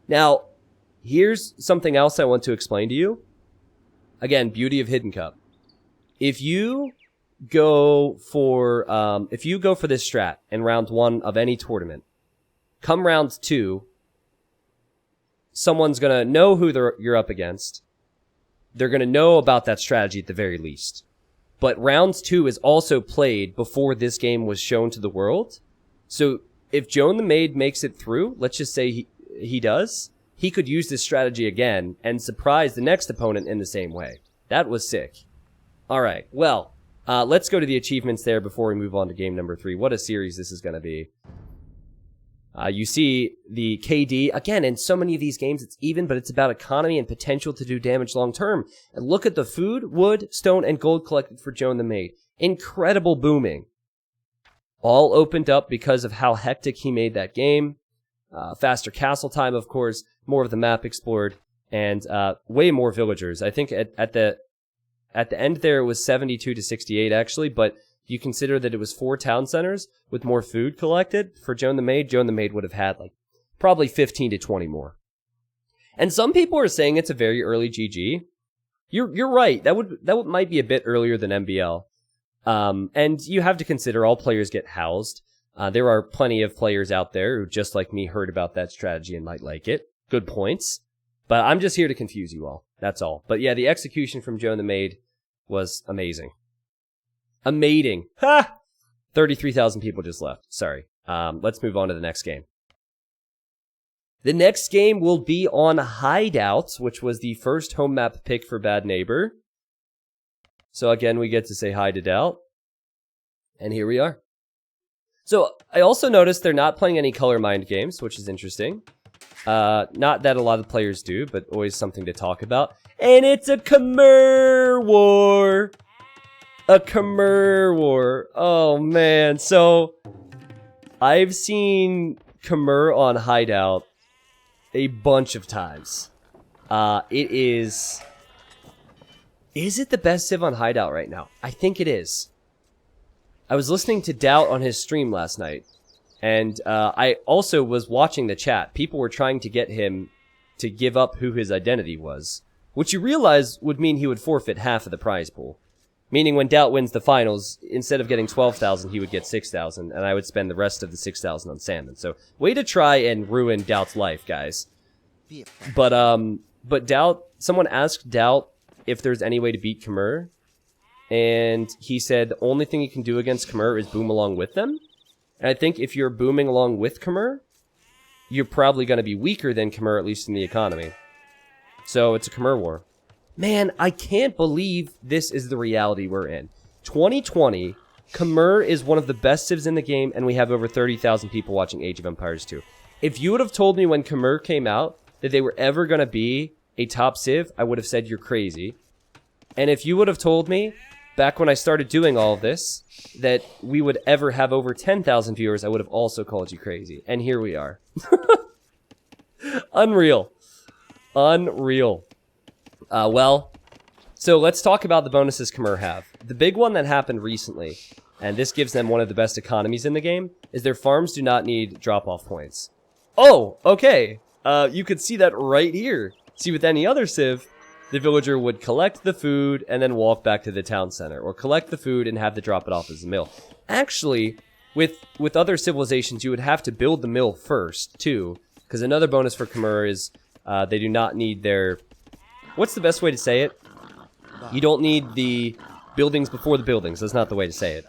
Now, here's something else I want to explain to you. Again, beauty of Hidden Cup. If you go for this strat in round 1 of any tournament, come round 2, someone's gonna know who you're up against. They're gonna know about that strategy at the very least. But round 2 is also played before this game was shown to the world. So if Joan the Maid makes it through, let's just say he does, he could use this strategy again and surprise the next opponent in the same way. That was sick. Alright, well, let's go to the achievements there before we move on to game number 3. What a series this is going to be. You see the KD, again, in so many of these games it's even, but it's about economy and potential to do damage long term. And look at the food, wood, stone, and gold collected for Joan the Maid. Incredible booming. All opened up because of how hectic he made that game. Faster castle time, of course, more of the map explored, and way more villagers. I think at the end there it was 72 to 68 actually, but you consider that it was 4 town centers with more food collected for Joan the Maid. Joan the Maid would have had like probably 15 to 20 more. And some people are saying it's a very early GG. You're right. That might be a bit earlier than MBL. And you have to consider all players get housed. There are plenty of players out there who, just like me, heard about that strategy and might like it. Good points. But I'm just here to confuse you all. That's all. But yeah, the execution from Joan the Maid was amazing. Amating. Ha! 33,000 people just left. Sorry. Let's move on to the next game. The next game will be on Hideout, which was the first home map pick for Bad Neighbor. So again, we get to say hi to Doubt. And here we are. So I also noticed they're not playing any color mind games, which is interesting. Not that a lot of players do, but always something to talk about. And it's a Khmer war. A Khmer war. Oh man. So I've seen Khmer on Hideout a bunch of times. Is it the best Civ on Hideout right now? I think it is. I was listening to Doubt on his stream last night, and I also was watching the chat. People were trying to get him to give up who his identity was, which you realize would mean he would forfeit half of the prize pool. Meaning when Doubt wins the finals, instead of getting 12,000, he would get 6,000, and I would spend the rest of the 6,000 on salmon. So, way to try and ruin Doubt's life, guys. But Doubt, someone asked Doubt if there's any way to beat Khmer, and he said the only thing you can do against Khmer is boom along with them. And I think if you're booming along with Khmer, you're probably going to be weaker than Khmer, at least in the economy. So it's a Khmer war. Man, I can't believe this is the reality we're in. 2020, Khmer is one of the best civs in the game, and we have over 30,000 people watching Age of Empires 2. If you would have told me when Khmer came out that they were ever going to be a top civ, I would have said you're crazy. And if you would have told me back when I started doing all of this that we would ever have over 10,000 viewers, I would have also called you crazy. And here we are. Unreal. Unreal. Well, so let's talk about the bonuses Khmer have. The big one that happened recently, and this gives them one of the best economies in the game, is their farms do not need drop-off points. Oh, okay. You could see that right here. See, with any other civ, the villager would collect the food and then walk back to the town center, or collect the food and have to drop it off as a mill. Actually, with other civilizations, you would have to build the mill first, too, because another bonus for Khmer is they do not need their... What's the best way to say it? You don't need the buildings before the buildings. That's not the way to say it.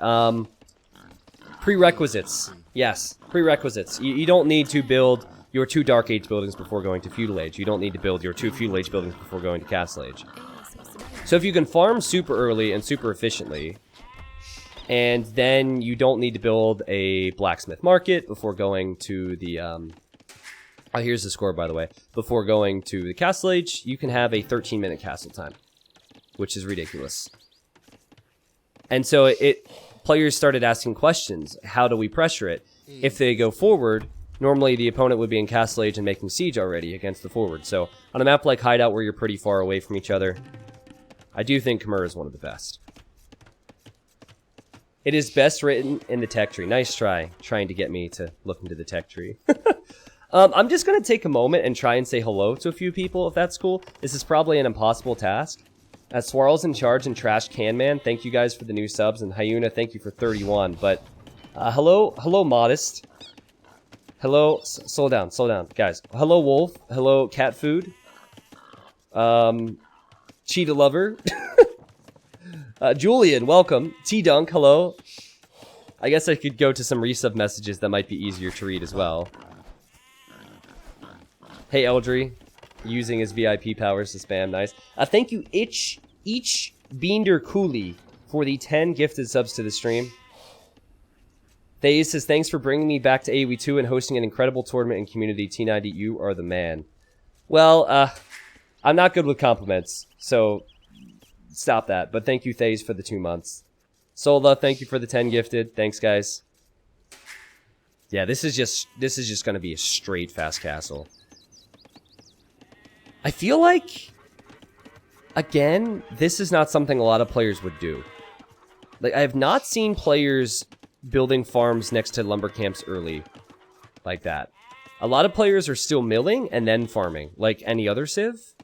Prerequisites. Yes, prerequisites. You don't need to build your 2 Dark Age buildings before going to Feudal Age. You don't need to build your 2 Feudal Age buildings before going to Castle Age. So if you can farm super early and super efficiently, and then you don't need to build a blacksmith market before going to the... Oh, here's the score, by the way. Before going to the Castle Age, you can have a 13-minute castle time, which is ridiculous. And so players started asking questions. How do we pressure it? If they go forward, normally the opponent would be in Castle Age and making siege already against the forward. So on a map like Hideout where you're pretty far away from each other, I do think Khmer is one of the best. It is best written in the tech tree. Nice try, trying to get me to look into the tech tree. I'm just going to take a moment and try and say hello to a few people, if that's cool. This is probably an impossible task. Swirl's in charge and Trash Can Man, thank you guys for the new subs. And Hyuna, thank you for 31. But, hello, Modest. Hello, slow down, guys. Hello, Wolf. Hello, Cat Food. Cheetah Lover. Julian, welcome. T-Dunk, hello. I guess I could go to some resub messages that might be easier to read as well. Hey, Eldry. Using his VIP powers to spam, nice. Thank you, each Beander Cooley, for the 10 gifted subs to the stream. Thays says, thanks for bringing me back to AoE2 and hosting an incredible tournament and community. T90, you are the man. Well, I'm not good with compliments, so stop that. But thank you, Thays, for the 2 months. Sola, thank you for the 10 gifted. Thanks, guys. Yeah, this is just gonna be a straight fast castle. I feel like, again, this is not something a lot of players would do. Like, I have not seen players building farms next to lumber camps early like that. A lot of players are still milling and then farming, like any other civ.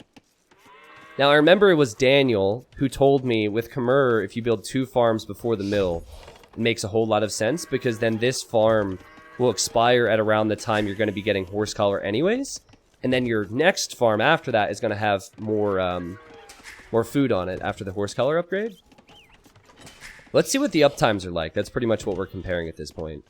Now, I remember it was Daniel who told me with Khmer, if you build 2 farms before the mill, it makes a whole lot of sense, because then this farm will expire at around the time you're going to be getting horse collar anyways. And then your next farm after that is going to have more food on it after the horse color upgrade. Let's see what the uptimes are like. That's pretty much what we're comparing at this point.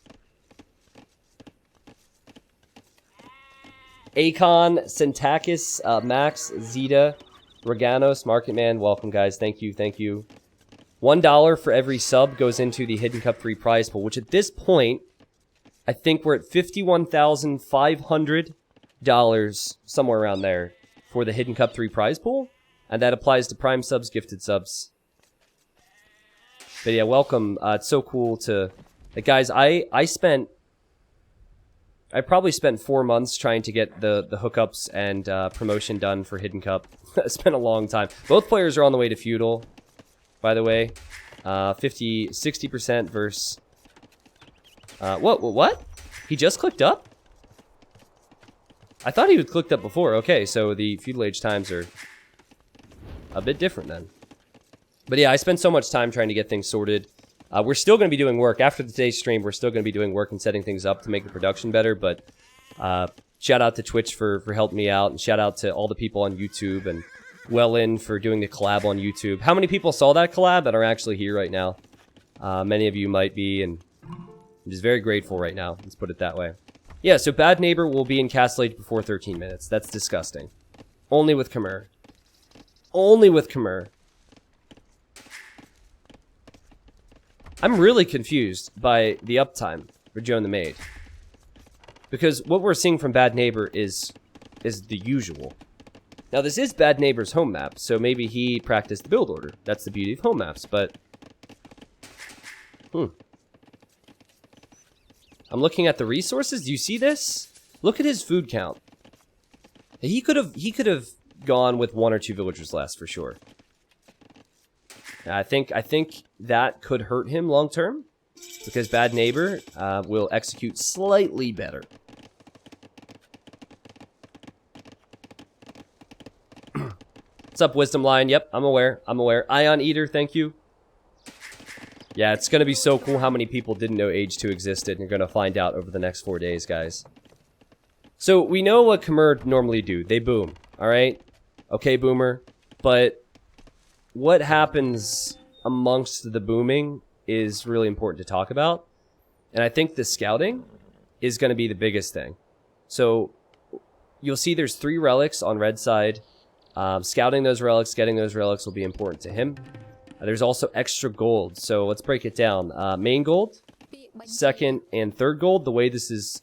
Akon, Centakis, Max, Zeta, Reganos, Marketman, welcome guys. Thank you, thank you. $1 for every sub goes into the Hidden Cup 3 prize pool, which at this point, I think we're at $51,500. Somewhere around there for the Hidden Cup 3 prize pool, and that applies to prime subs, gifted subs. But yeah, welcome. It's so cool to, like, guys, I probably spent 4 months trying to get the hookups and promotion done for Hidden Cup. It's been a long time. Both players are on the way to Feudal, by the way. 60% versus what? He just clicked up? I thought he had clicked up before. Okay, so the Feudal Age times are a bit different then. But yeah, I spent so much time trying to get things sorted. We're still going to be doing work. After today's stream, we're still going to be doing work and setting things up to make the production better. But shout out to Twitch for helping me out. And shout out to all the people on YouTube. And Wellin for doing the collab on YouTube. How many people saw that collab that are actually here right now? Many of you might be. And I'm just very grateful right now. Let's put it that way. Yeah, so Bad Neighbor will be in Castle Age before 13 minutes. That's disgusting. Only with Khmer. Only with Khmer. I'm really confused by the uptime for Joan the Maid. Because what we're seeing from Bad Neighbor is the usual. Now, this is Bad Neighbor's home map, so maybe he practiced the build order. That's the beauty of home maps, but... I'm looking at the resources. Do you see this? Look at his food count. He could have gone with 1 or 2 villagers less for sure. I think that could hurt him long term, because Bad Neighbor will execute slightly better. What's up, Wisdom Lion? Yep, I'm aware. Ion Eater, thank you. Yeah, it's going to be so cool how many people didn't know Age 2 existed, and you're going to find out over the next 4 days, guys. So, we know what Khmer normally do. They boom, alright? Okay, boomer. But what happens amongst the booming is really important to talk about. And I think the scouting is going to be the biggest thing. So, you'll see there's 3 relics on red side. Scouting those relics, getting those relics will be important to him. There's also extra gold, so let's break it down. Main gold, second and third gold. The way this is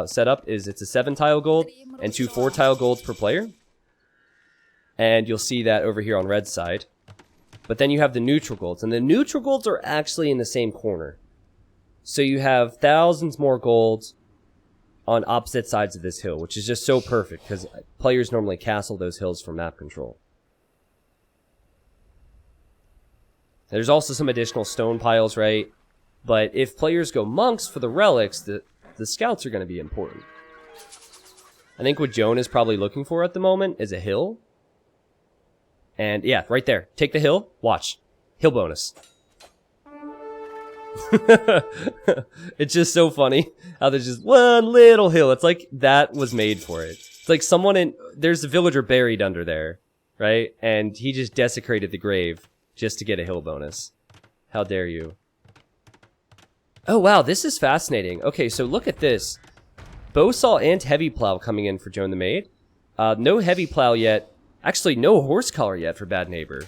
set up is it's a 7-tile gold and 2 4-tile golds per player. And you'll see that over here on red side. But then you have the neutral golds, and the neutral golds are actually in the same corner. So you have thousands more gold on opposite sides of this hill, which is just so perfect because players normally castle those hills for map control. There's also some additional stone piles, right? But if players go monks for the relics, the scouts are going to be important. I think what Joan is probably looking for at the moment is a hill. And yeah, right there. Take the hill. Watch. Hill bonus. It's just so funny how there's just one little hill. It's like that was made for it. It's like there's a villager buried under there, right? And he just desecrated the grave just to get a hill bonus. How dare you? Oh wow, this is fascinating. Okay, so look at this. Bowsaw and heavy plow coming in for Joan the Maid. No heavy plow yet. Actually, no horse collar yet for Bad Neighbor.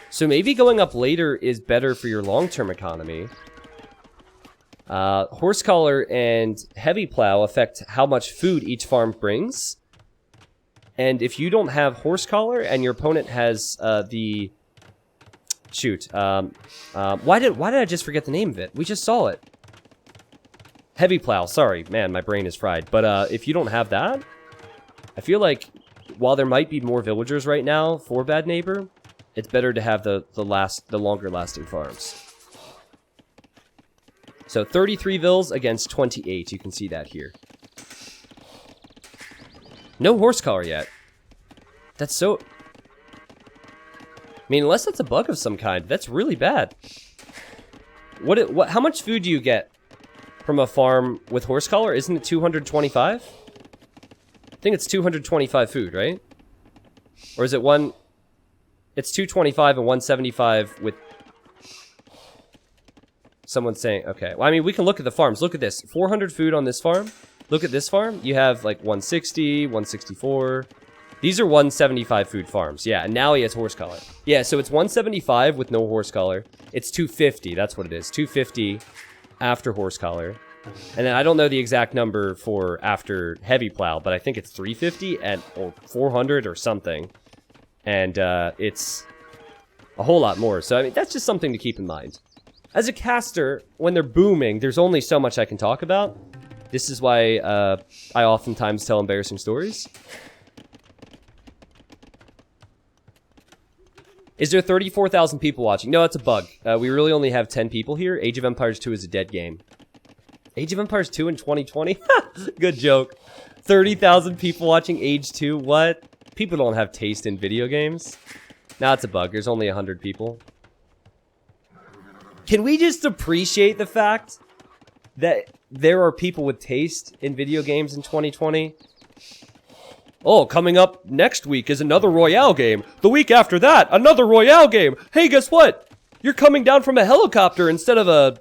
So maybe going up later is better for your long-term economy. Horse collar and heavy plow affect how much food each farm brings. And if you don't have horse collar and your opponent has the... Shoot. Why did I just forget the name of it? We just saw it. Heavy plow. Sorry. Man, my brain is fried. But if you don't have that, I feel like while there might be more villagers right now for Bad Neighbor, it's better to have the longer lasting farms. So 33 vills against 28. You can see that here. No horse collar yet. That's so... I mean, unless that's a bug of some kind, that's really bad. How much food do you get from a farm with horse collar? Isn't it 225? I think it's 225 food, right? Or is it one... It's 225 and 175 with... Someone saying... Okay, well, I mean, we can look at the farms. Look at this. 400 food on this farm. Look at this farm. You have, like, 160, 164... These are 175 food farms. Yeah, and now he has horse collar. Yeah, so it's 175 with no horse collar. It's 250. That's what it is. 250 after horse collar. And then I don't know the exact number for after heavy plow, but I think it's 350 or 400 or something. And it's a whole lot more. So, I mean, that's just something to keep in mind. As a caster, when they're booming, there's only so much I can talk about. This is why I oftentimes tell embarrassing stories. Is there 34,000 people watching? No, that's a bug. We really only have 10 people here. Age of Empires 2 is a dead game. Age of Empires 2 in 2020? Good joke. 30,000 people watching Age 2? What? People don't have taste in video games. Nah, it's a bug. There's only 100 people. Can we just appreciate the fact that there are people with taste in video games in 2020? Oh, coming up next week is another Royale game. The week after that, another Royale game. Hey, guess what? You're coming down from a helicopter instead of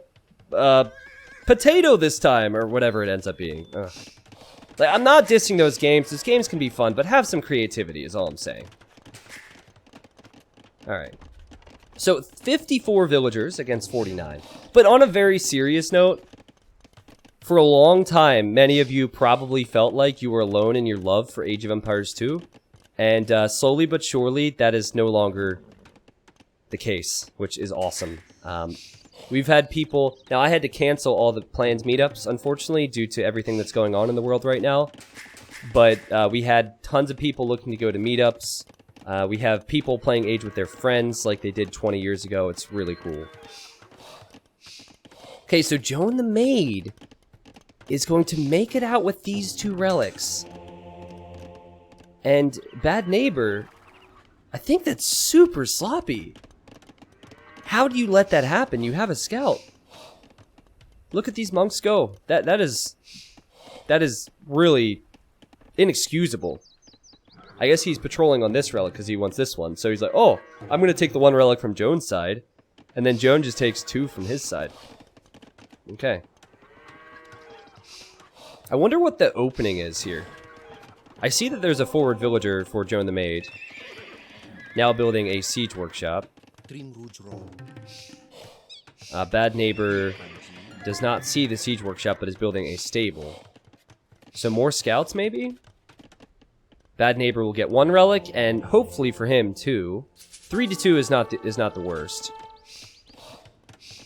a potato this time, or whatever it ends up being. Like, I'm not dissing those games. Those games can be fun, but have some creativity is all I'm saying. Alright. So, 54 villagers against 49. But on a very serious note, for a long time, many of you probably felt like you were alone in your love for Age of Empires 2. And slowly but surely, that is no longer the case, which is awesome. We've had people... Now, I had to cancel all the planned meetups, unfortunately, due to everything that's going on in the world right now. But we had tons of people looking to go to meetups. We have people playing Age with their friends like they did 20 years ago. It's really cool. Okay, so Joan the Maid is going to make it out with these two relics. And Bad Neighbor, I think that's super sloppy. How do you let that happen? You have a scout. Look at these monks go. That is really inexcusable. I guess he's patrolling on this relic because he wants this one. So he's like, oh, I'm going to take the one relic from Joan's side. And then Joan just takes two from his side. Okay. I wonder what the opening is here. I see that there's a forward villager for Joan the Maid. Now building a siege workshop. Bad Neighbor does not see the siege workshop, but is building a stable. So more scouts, maybe? Bad Neighbor will get one relic, and hopefully for him, 2. 3 to 2 is not the worst.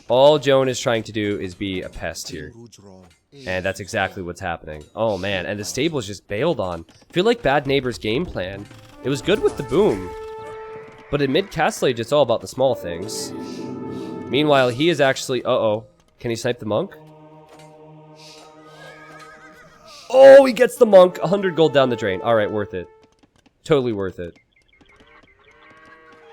All Joan is trying to do is be a pest here. And that's exactly what's happening. Oh man, and the stable's just bailed on. I feel like Bad Neighbor's game plan. It was good with the boom. But in mid-castle age, it's all about the small things. Meanwhile, he is actually... Uh-oh. Can he snipe the monk? Oh, he gets the monk. 100 gold down the drain. Alright, worth it. Totally worth it.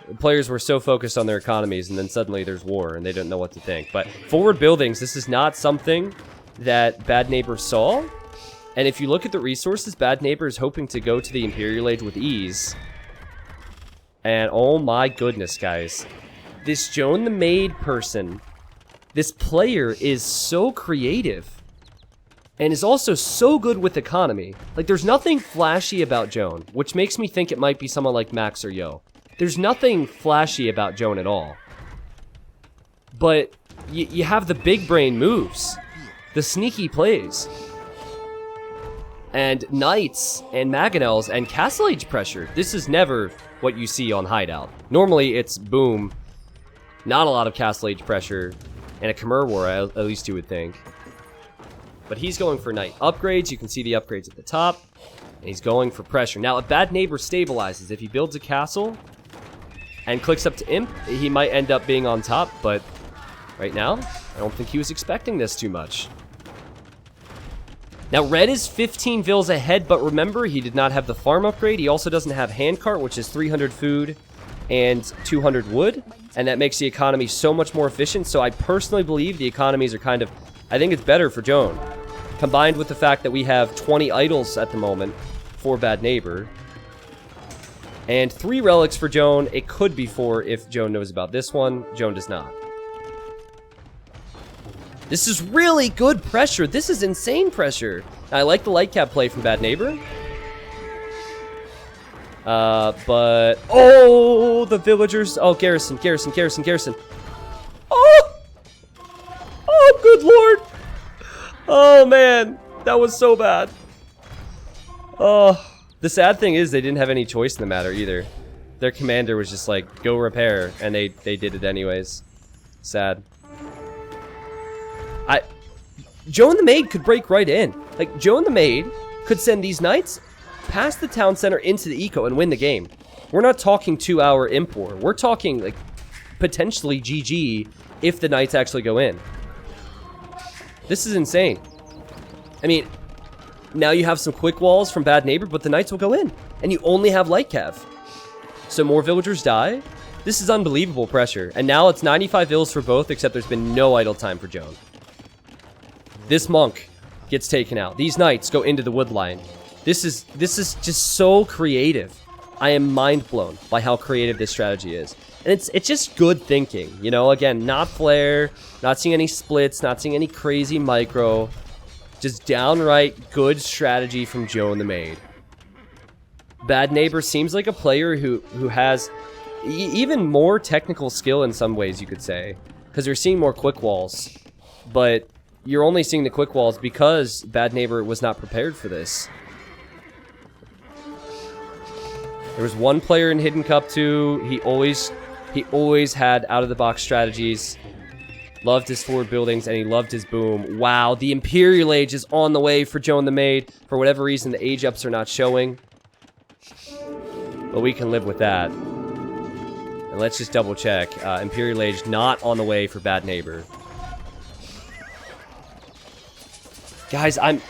The players were so focused on their economies, and then suddenly there's war, and they didn't know what to think. But forward buildings, this is not something that Bad Neighbor saw. And if you look at the resources, Bad Neighbor is hoping to go to the Imperial Age with ease. And oh my goodness, guys. This Joan the Maid person, this player is so creative. And is also so good with economy. Like, there's nothing flashy about Joan, which makes me think it might be someone like Max or Yo. There's nothing flashy about Joan at all. But you have the big brain moves. The sneaky plays. And Knights and Mangonels and Castle Age pressure. This is never what you see on Hideout. Normally it's boom. Not a lot of Castle Age pressure. And a Khmer War, at least you would think. But he's going for Knight upgrades. You can see the upgrades at the top. And he's going for pressure. Now, if Bad Neighbor stabilizes, if he builds a castle and clicks up to Imp, he might end up being on top. But right now, I don't think he was expecting this too much. Now, Red is 15 Vils ahead, but remember, he did not have the farm upgrade. He also doesn't have Handcart, which is 300 food and 200 wood. And that makes the economy so much more efficient. So I personally believe the economies are kind of... I think it's better for Joan. Combined with the fact that we have 20 idols at the moment for Bad Neighbor. And 3 relics for Joan. It could be 4 if Joan knows about this one. Joan does not. This is really good pressure. This is insane pressure. I like the light cap play from Bad Neighbor. But... Oh, the villagers. Oh, garrison. Oh! Oh, good lord. Oh, man. That was so bad. Oh. The sad thing is they didn't have any choice in the matter either. Their commander was just like, go repair. And they did it anyways. Sad. Joan the Maid could break right in. Like, Joan the Maid could send these knights past the town center into the eco and win the game. We're not talking 2-hour imp war. We're talking, like, potentially GG if the knights actually go in. This is insane. I mean, now you have some quick walls from Bad Neighbor, but the knights will go in. And you only have light cav. So more villagers die. This is unbelievable pressure. And now it's 95 Vils for both, except there's been no idle time for Joan. This monk gets taken out. These knights go into the wood line. This is just so creative. I am mind blown by how creative this strategy is. And it's just good thinking. You know, again, not flare, not seeing any splits, not seeing any crazy micro. Just downright good strategy from Joan the Maid. Bad Neighbor seems like a player who has even more technical skill in some ways, you could say. Because you're seeing more quick walls. But you're only seeing the quick walls because Bad Neighbor was not prepared for this. There was one player in Hidden Cup 2. He always had out-of-the-box strategies. Loved his forward buildings, and he loved his boom. Wow, the Imperial Age is on the way for Joan the Maid. For whatever reason, the age ups are not showing. But we can live with that. And let's just double check. Imperial Age not on the way for Bad Neighbor. Guys, I'm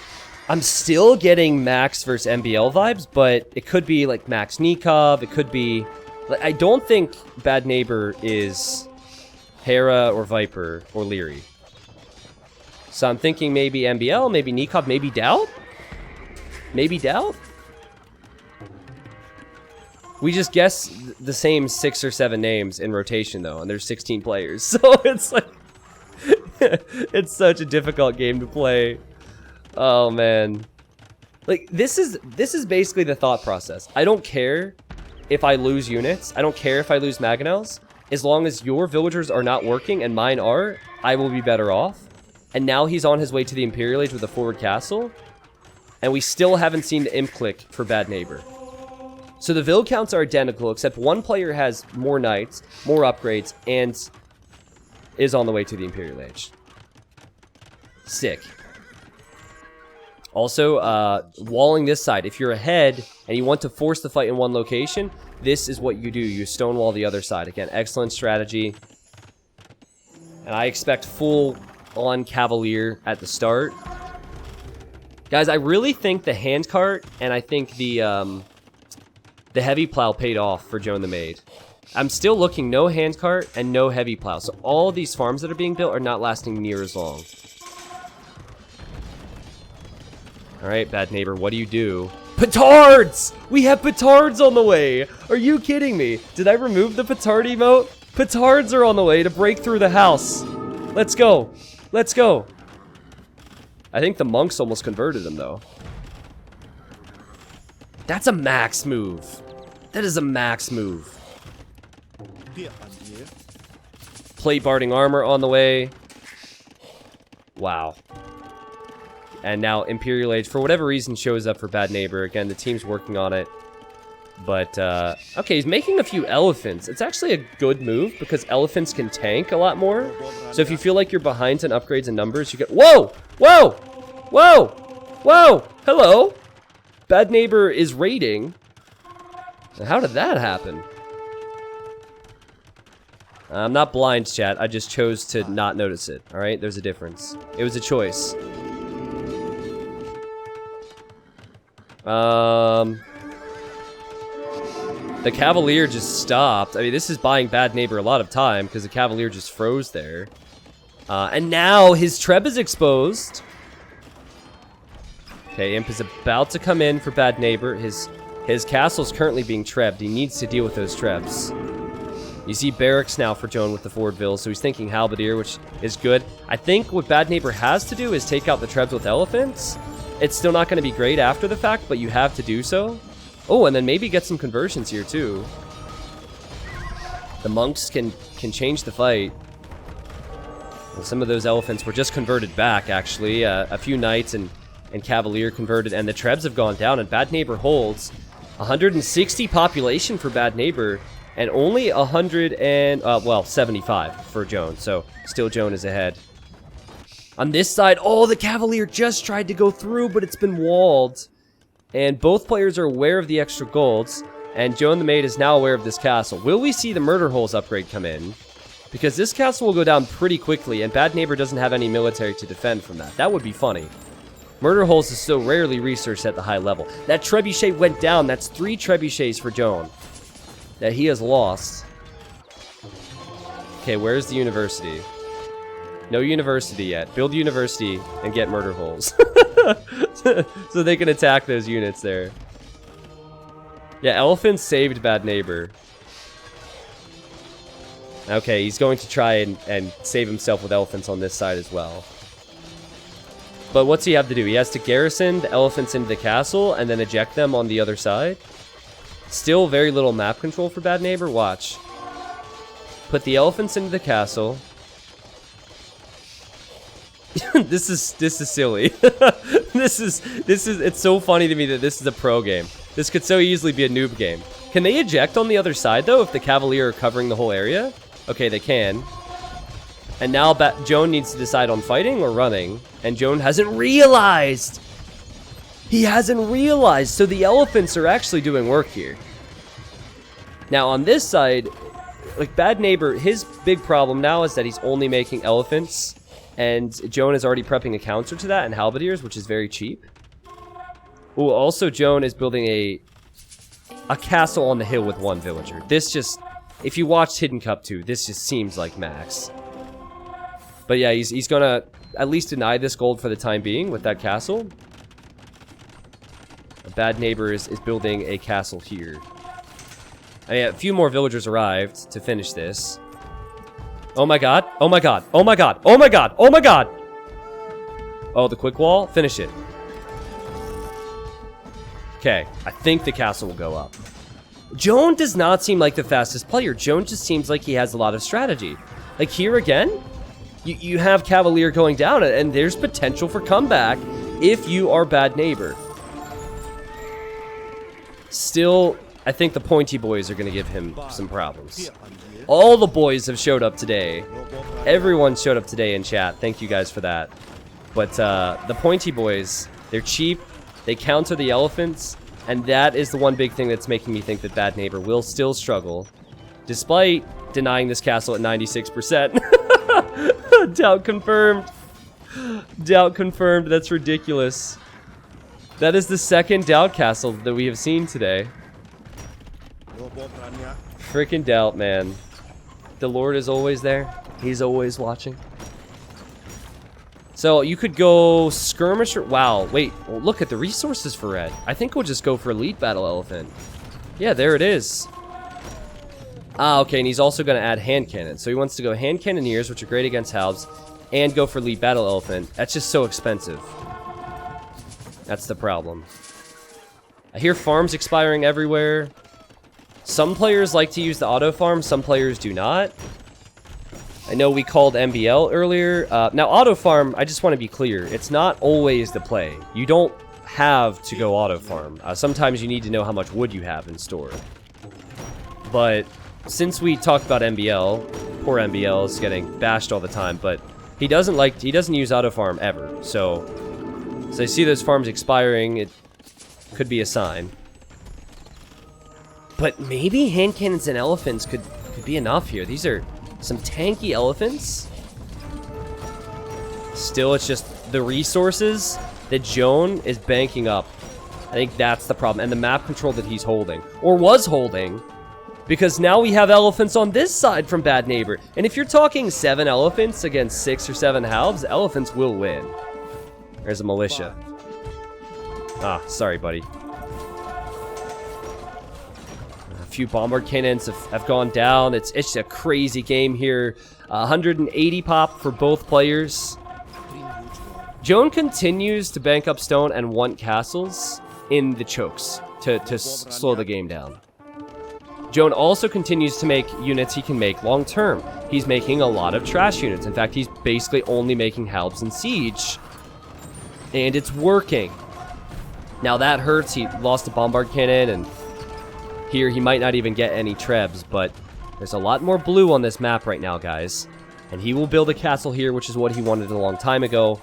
still getting Max versus MBL vibes, but it could be like Max Nikov. It could be... Like, I don't think Bad Neighbor is Hera or Viper or Leary. So I'm thinking maybe MBL, maybe Nikov, maybe Doubt? Maybe Doubt? We just guess the same 6 or 7 names in rotation, though, and there's 16 players. So it's like... it's such a difficult game to play. Oh, man. Like, this is basically the thought process. I don't care if I lose units. I don't care if I lose Mangonels. As long as your villagers are not working and mine are, I will be better off. And now he's on his way to the Imperial Age with a forward castle. And we still haven't seen the imp click for Bad Neighbor. So the Vil counts are identical, except one player has more knights, more upgrades, and is on the way to the Imperial Age. Sick. Also, walling this side. If you're ahead and you want to force the fight in one location, this is what you do. You stonewall the other side. Again, excellent strategy. And I expect full-on Cavalier at the start. Guys, I really think the handcart and I think the heavy plow paid off for Joan the Maid. I'm still looking no handcart and no heavy plow. So all these farms that are being built are not lasting near as long. Alright, bad neighbor, what do you do? Petards! We have petards on the way! Are you kidding me? Did I remove the petard emote? Petards are on the way to break through the house. Let's go. Let's go. I think the monks almost converted him, though. That's a max move. That is a max move. Plate barding armor on the way. Wow. And now Imperial Age, for whatever reason, shows up for Bad Neighbor. Again, the team's working on it. But, okay, he's making a few elephants. It's actually a good move because elephants can tank a lot more. So if you feel like you're behind on upgrades and numbers, you get... Whoa! Whoa! Whoa! Whoa! Hello! Bad Neighbor is raiding. How did that happen? I'm not blind, chat. I just chose to not notice it. Alright? There's a difference. It was a choice. The Cavalier just stopped. I mean, this is buying Bad Neighbor a lot of time because the Cavalier just froze there. And now his Treb is exposed. Okay, Imp is about to come in for Bad Neighbor. His castle's currently being trebbed. He needs to deal with those trebs. You see barracks now for Joan with the Fordville, so he's thinking Halberdier, which is good. I think what Bad Neighbor has to do is take out the trebs with elephants. It's still not going to be great after the fact, but you have to do so. Oh, and then maybe get some conversions here, too. The monks can change the fight. Well, some of those elephants were just converted back, actually. A few knights and Cavalier converted, and the trebs have gone down, and Bad Neighbor holds. 160 population for Bad Neighbor, and only 75 for Joan, so still Joan is ahead. On this side, oh, the Cavalier just tried to go through, but it's been walled. And both players are aware of the extra golds, and Joan the Maid is now aware of this castle. Will we see the Murder Holes upgrade come in? Because this castle will go down pretty quickly, and Bad Neighbor doesn't have any military to defend from that. That would be funny. Murder Holes is so rarely researched at the high level. That Trebuchet went down. That's 3 Trebuchets for Joan that he has lost. Okay, where's the university? No university yet. Build university and get Murder Holes. So they can attack those units there. Yeah, elephants saved Bad Neighbor. Okay, he's going to try and save himself with elephants on this side as well. But what's he have to do? He has to garrison the elephants into the castle and then eject them on the other side. Still very little map control for Bad Neighbor. Watch. Put the elephants into the castle. This is silly. This is it's so funny to me that this is a pro game. This could so easily be a noob game. Can they eject on the other side though if the Cavalier are covering the whole area? Okay, they can. And now Joan needs to decide on fighting or running, and Joan hasn't realized. He hasn't realized, so the elephants are actually doing work here. Now on this side, like Bad Neighbor, his big problem now is that he's only making elephants. And Joan is already prepping a counter to that and halberdiers, which is very cheap. Ooh, also Joan is building a castle on the hill with 1 villager. This just, if you watched Hidden Cup 2, this just seems like max. But yeah, he's gonna at least deny this gold for the time being with that castle. A Bad Neighbor is building a castle here. And yeah, a few more villagers arrived to finish this. Oh my god, oh my god, oh my god, oh my god, oh my god! Oh, the quick wall? Finish it. Okay, I think the castle will go up. Joan does not seem like the fastest player. Joan just seems like he has a lot of strategy. Like here again, you have Cavalier going down, and there's potential for comeback if you are Bad Neighbor. Still, I think the pointy boys are going to give him some problems. All the boys have showed up today. Everyone showed up today in chat. Thank you guys for that. But the pointy boys, they're cheap. They counter the elephants. And that is the one big thing that's making me think that Bad Neighbor will still struggle. Despite denying this castle at 96%. Doubt confirmed. Doubt confirmed. That's ridiculous. That is the second doubt castle that we have seen today. Freaking doubt, man. The Lord is always there. He's always watching. So you could go skirmisher. Wow, wait. Well, look at the resources for red. I think we'll just go for elite battle elephant. Yeah, there it is. Ah, okay, and he's also going to add hand cannon. So he wants to go hand cannoneers, which are great against halves, and go for elite battle elephant. That's just so expensive. That's the problem. I hear farms expiring everywhere. Some players like to use the auto farm, some players do not. I know we called MBL earlier. Now, auto farm, I just want to be clear, it's not always the play. You don't have to go auto farm. Sometimes you need to know how much wood you have in store. But since we talked about MBL, poor MBL is getting bashed all the time, but he doesn't use auto farm ever. So I see those farms expiring, it could be a sign. But maybe hand cannons and elephants could be enough here. These are some tanky elephants. Still, it's just the resources that Joan is banking up. I think that's the problem. And the map control that he's holding. Or was holding. Because now we have elephants on this side from Bad Neighbor. And if you're talking 7 elephants against 6 or 7 halves, elephants will win. There's a militia. Ah, sorry, buddy. A few bombard cannons have gone down. It's a crazy game here. 180 pop for both players. Joan continues to bank up stone and want castles in the chokes to slow the game down. Joan also continues to make units he can make long term. He's making a lot of trash units. In fact, he's basically only making halbs and siege. And it's working. Now that hurts. He lost a bombard cannon, and here he might not even get any trebs, but there's a lot more blue on this map right now, guys. And he will build a castle here, which is what he wanted a long time ago.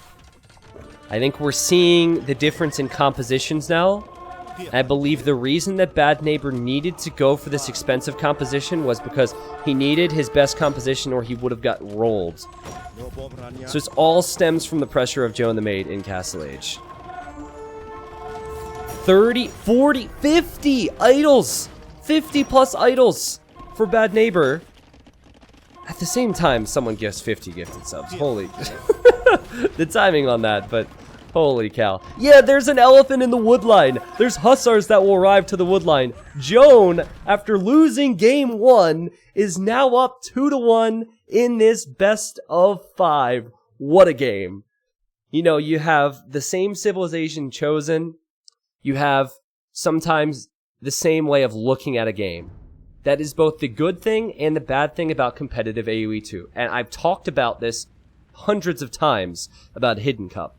I think we're seeing the difference in compositions now. I believe the reason that Bad Neighbor needed to go for this expensive composition was because he needed his best composition or he would have got rolled. So it all stems from the pressure of Joan the Maid in Castle Age. 30, 40, 50 idols! 50 plus idols for Bad Neighbor. At the same time, someone gifts 50 gifted subs. Holy... the timing on that, but... Holy cow. Yeah, there's an elephant in the woodline. There's hussars that will arrive to the woodline. Joan, after losing game 1, is now up 2-1 in this best of 5. What a game. You know, you have the same civilization chosen. You have sometimes the same way of looking at a game. That is both the good thing and the bad thing about competitive AoE 2. And I've talked about this hundreds of times about Hidden Cup.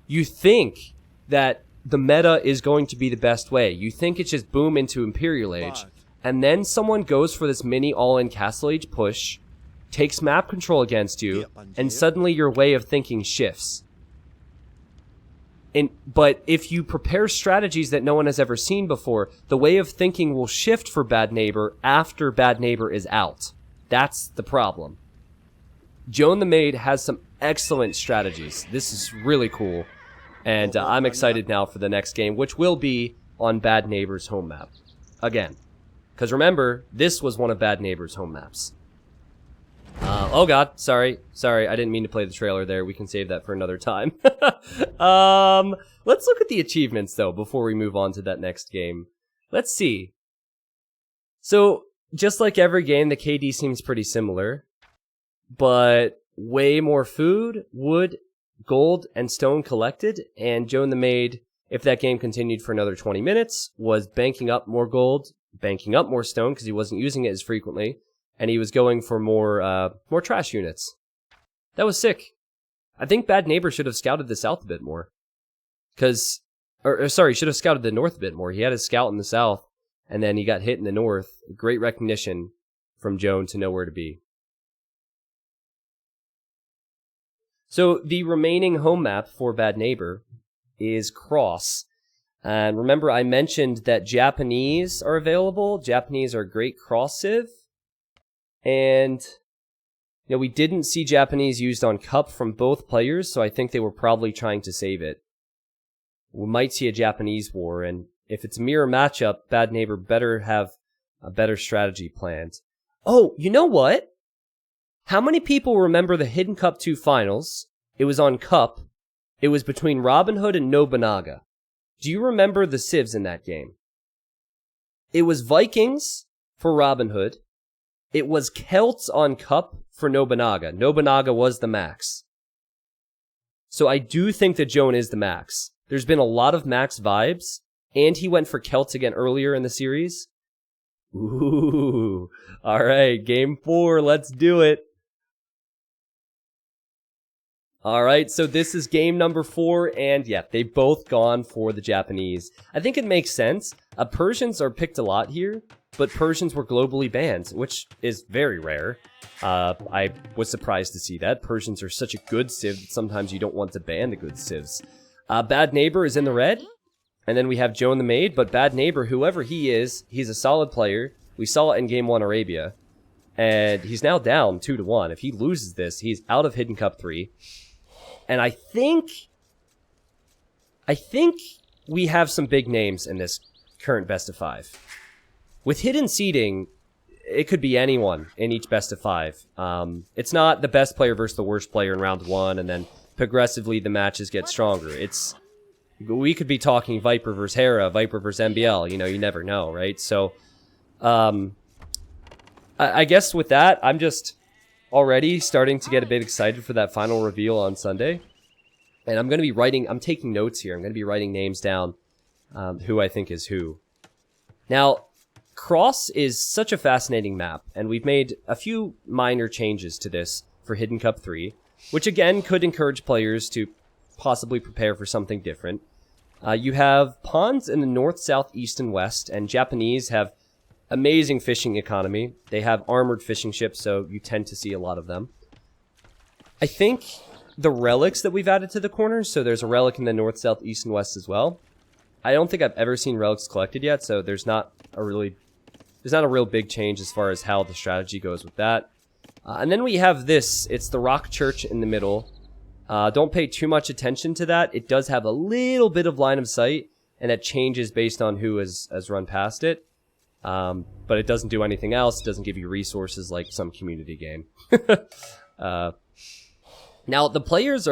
You think that the meta is going to be the best way. You think it's just boom into Imperial Age. And then someone goes for this mini all-in Castle Age push, takes map control against you, and suddenly your way of thinking shifts. But if you prepare strategies that no one has ever seen before, the way of thinking will shift for Bad Neighbor after Bad Neighbor is out. That's the problem. Joan the Maid has some excellent strategies. This is really cool. And I'm excited now for the next game, which will be on Bad Neighbor's home map. Again. Because remember, this was one of Bad Neighbor's home maps. Oh god, sorry. Sorry, I didn't mean to play the trailer there. We can save that for another time. Let's look at the achievements, though, before we move on to that next game. Let's see. So, just like every game, the KD seems pretty similar. But way more food, wood, gold, and stone collected, and Joan the Maid, if that game continued for another 20 minutes, was banking up more gold, banking up more stone, because he wasn't using it as frequently, and he was going for more trash units. That was sick. I think Bad Neighbor should have scouted the south a bit more. Sorry, should have scouted the north a bit more. He had his scout in the south, and then he got hit in the north. Great recognition. from Joan to know where to be. So the remaining home map for Bad Neighbor is Cross. And remember, I mentioned that Japanese are available. Japanese are great cross civ. And we didn't see Japanese used on Cup from both players, so I think they were probably trying to save it. We might see a Japanese war, and if it's a mirror matchup, Bad Neighbor better have a better strategy planned. Oh, you know what? How many people remember the Hidden Cup 2 finals? It was on Cup. It was between Robin Hood and Nobunaga. Do you remember the civs in that game? It was Vikings for Robin Hood. It was Celts on Cup for Nobunaga. Nobunaga was the max. So I do think that Joan is the max. There's been a lot of max vibes, and he went for Celts again earlier in the series. Ooh, all right, game 4, let's do it. All right, so this is game number 4, and yeah, they've both gone for the Japanese. I think it makes sense. Persians are picked a lot here, but Persians were globally banned, which is very rare. I was surprised to see that. Persians are such a good civ that sometimes you don't want to ban the good civs. Bad Neighbor is in the red, and then we have Joan the Maid, but Bad Neighbor, whoever he is, he's a solid player. We saw it in Game 1 Arabia, and he's now down 2-1. If he loses this, he's out of Hidden Cup 3. And I think we have some big names in this current best of 5. With hidden seeding, it could be anyone in each best of 5. It's not the best player versus the worst player in round 1, and then progressively the matches get stronger. We could be talking Viper versus Hera, Viper versus MBL. You never know, right? So, I guess with that, I'm just already starting to get a bit excited for that final reveal on Sunday. And I'm going to be I'm taking notes here. I'm going to be writing names down, who I think is who. Now, Cross is such a fascinating map, and we've made a few minor changes to this for Hidden Cup 3, which again could encourage players to possibly prepare for something different. You have ponds in the north, south, east, and west, and Japanese have amazing fishing economy. They have armored fishing ships, so you tend to see a lot of them. I think the relics that we've added to the corners, so there's a relic in the north, south, east, and west as well. I don't think I've ever seen relics collected yet, so there's not a real big change as far as how the strategy goes with that. And then we have this. It's the rock church in the middle. Don't pay too much attention to that. It does have a little bit of line of sight, and it changes based on who has run past it. But it doesn't do anything else. It doesn't give you resources like some community game. Now, the players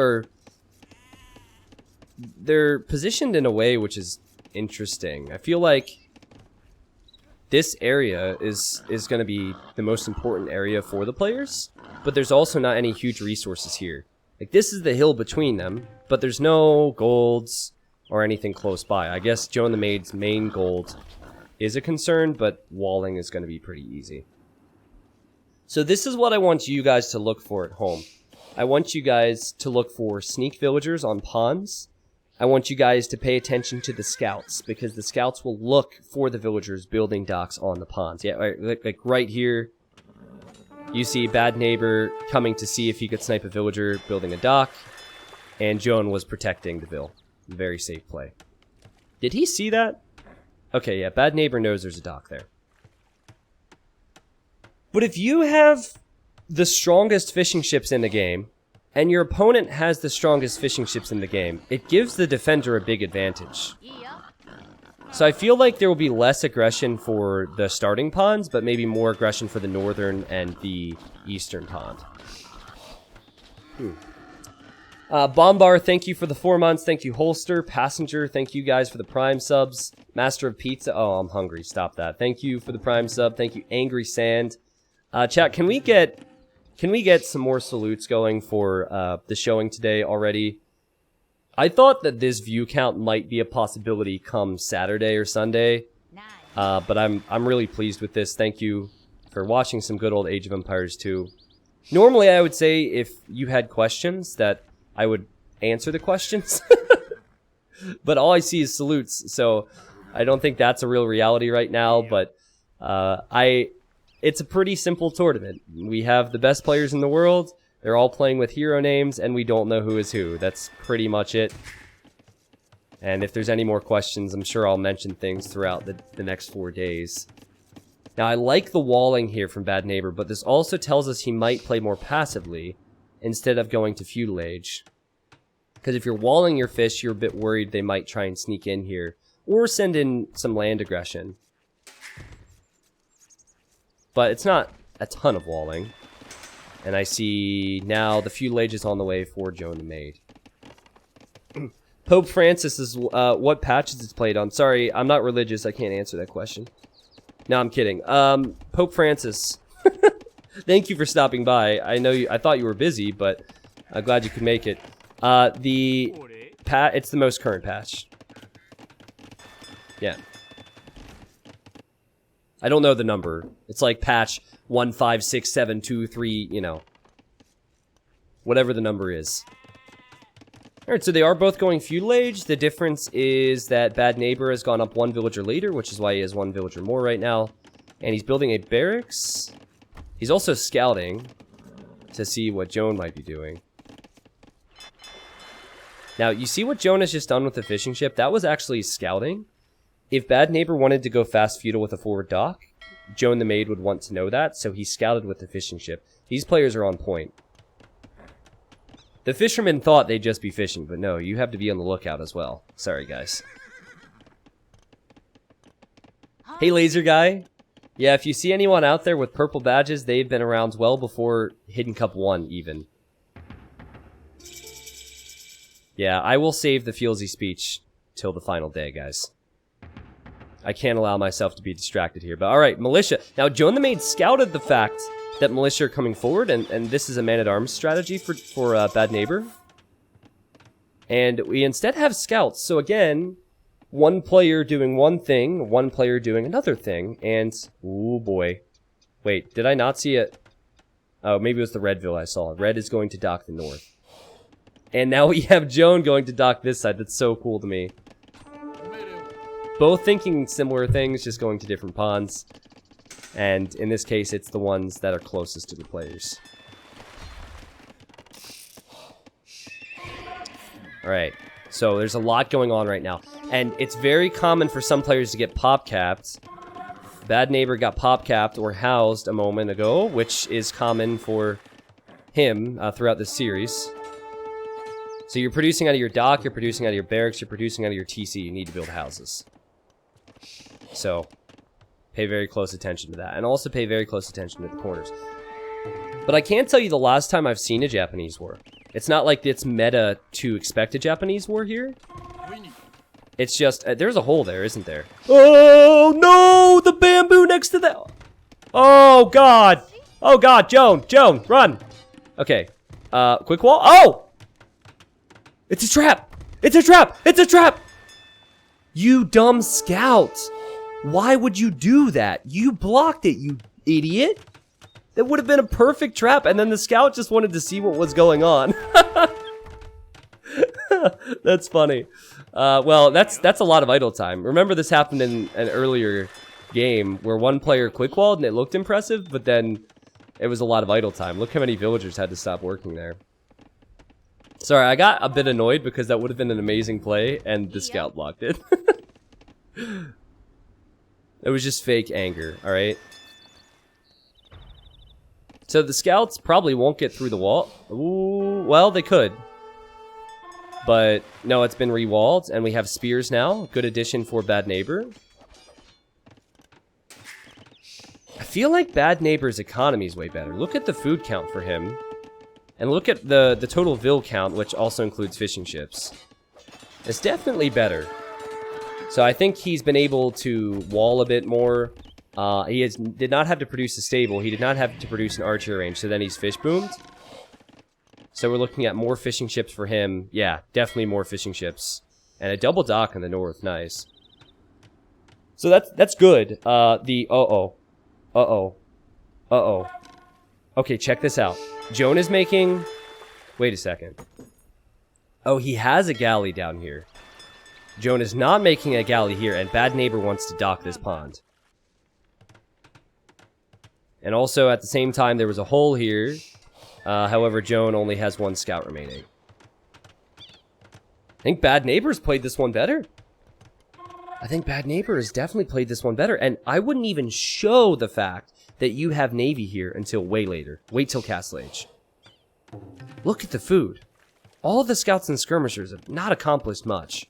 they're positioned in a way which is interesting. I feel like this area is going to be the most important area for the players, but there's also not any huge resources here. Like, this is the hill between them, but there's no golds or anything close by. I guess Joan the Maid's main gold is a concern, but walling is going to be pretty easy. So this is what I want you guys to look for at home. I want you guys to look for sneak villagers on ponds. I want you guys to pay attention to the scouts, because the scouts will look for the villagers building docks on the ponds. Yeah, like right here, you see Bad Neighbor coming to see if he could snipe a villager building a dock, and Joan was protecting the Ville. Very safe play. Did he see that? Okay, yeah, Bad Neighbor knows there's a dock there. But if you have the strongest fishing ships in the game, and your opponent has the strongest fishing ships in the game, it gives the defender a big advantage. So I feel like there will be less aggression for the starting ponds, but maybe more aggression for the northern and the eastern pond. Bombar, thank you for the 4 months. Thank you, Holster. Passenger, thank you guys for the Prime subs. Master of Pizza, oh, I'm hungry. Stop that. Thank you for the Prime sub. Thank you, Angry Sand. Chat, can we get some more salutes going for the showing today already? I thought that this view count might be a possibility come Saturday or Sunday, but I'm really pleased with this. Thank you for watching some good old Age of Empires 2. Normally, I would say if you had questions that I would answer the questions, but all I see is salutes, so I don't think that's a real reality right now. But it's a pretty simple tournament. We have the best players in the world. They're all playing with hero names, and we don't know who is who. That's pretty much it. And if there's any more questions, I'm sure I'll mention things throughout the next 4 days. Now, I like the walling here from Bad Neighbor, but this also tells us he might play more passively instead of going to Feudal Age. Because if you're walling your fish, you're a bit worried they might try and sneak in here. Or send in some land aggression. But it's not a ton of walling. And I see now the Feudal Age is on the way for Joan the Maid. Pope Francis is what patches it's played on. Sorry, I'm not religious. I can't answer that question. No, I'm kidding. Pope Francis. Thank you for stopping by. I know I thought you were busy, but I'm glad you could make it. It's the most current patch. Yeah. I don't know the number. It's like patch 156723, you know. Whatever the number is. Alright, so they are both going Feudal Age. The difference is that Bad Neighbor has gone up 1 villager later, which is why he has 1 villager more right now. And he's building a barracks. He's also scouting to see what Joan might be doing. Now, you see what Joan has just done with the fishing ship? That was actually scouting. If Bad Neighbor wanted to go fast feudal with a forward dock, Joan the Maid would want to know that, so he scouted with the fishing ship. These players are on point. The fishermen thought they'd just be fishing, but no, you have to be on the lookout as well. Sorry, guys. Hey, Laser Guy. Yeah, if you see anyone out there with purple badges, they've been around well before Hidden Cup 1, even. Yeah, I will save the Feelsy speech till the final day, guys. I can't allow myself to be distracted here. But alright, Militia. Now, Joan the Maid scouted the fact that Militia are coming forward, and this is a man-at-arms strategy for Bad Neighbor. And we instead have scouts. So again, one player doing one thing, one player doing another thing, and... ooh, boy. Wait, did I not see it? Oh, maybe it was the Redville I saw. Red is going to dock the north. And now we have Joan going to dock this side. That's so cool to me. Both thinking similar things, just going to different ponds. And in this case, it's the ones that are closest to the players. Alright, so there's a lot going on right now. And it's very common for some players to get pop-capped. Bad Neighbor got pop-capped or housed a moment ago, which is common for him throughout this series. So you're producing out of your dock, you're producing out of your barracks, you're producing out of your TC, you need to build houses. So, pay very close attention to that. And also pay very close attention to the corners. But I can't tell you the last time I've seen a Japanese war. It's not like it's meta to expect a Japanese war here. It's just, there's a hole there, isn't there? Oh, no! The bamboo next to that! Oh, God! Oh, God, Joan, run! Okay, quick wall. Oh! It's a trap! It's a trap! It's a trap! You dumb scout! Why would you do that? You blocked it, you idiot! That would have been a perfect trap, and then the scout just wanted to see what was going on. That's funny. Well, that's a lot of idle time. Remember this happened in an earlier game where one player quick-walled and it looked impressive, but then it was a lot of idle time. Look how many villagers had to stop working there. Sorry, I got a bit annoyed because that would have been an amazing play, and the scout blocked it. It was just fake anger, alright? So the scouts probably won't get through the wall. Ooh, well, they could. But, no, it's been re-walled, and we have spears now. Good addition for Bad Neighbor. I feel like Bad Neighbor's economy is way better. Look at the food count for him. And look at the total vill count, which also includes fishing ships. It's definitely better. So I think he's been able to wall a bit more. He did not have to produce a stable. He did not have to produce an archery range, so then he's fish boomed. So we're looking at more fishing ships for him. Yeah, definitely more fishing ships. And a double dock in the north, nice. So that's good. Uh-oh. Okay, check this out. Joan is making... wait a second. Oh, he has a galley down here. Joan is not making a galley here, and Bad Neighbor wants to dock this pond. And also, at the same time, there was a hole here. However, Joan only has 1 scout remaining. I think Bad Neighbors played this one better. I think Bad Neighbors definitely played this one better. And I wouldn't even show the fact that you have Navy here until way later. Wait till Castle Age. Look at the food. All of the scouts and skirmishers have not accomplished much.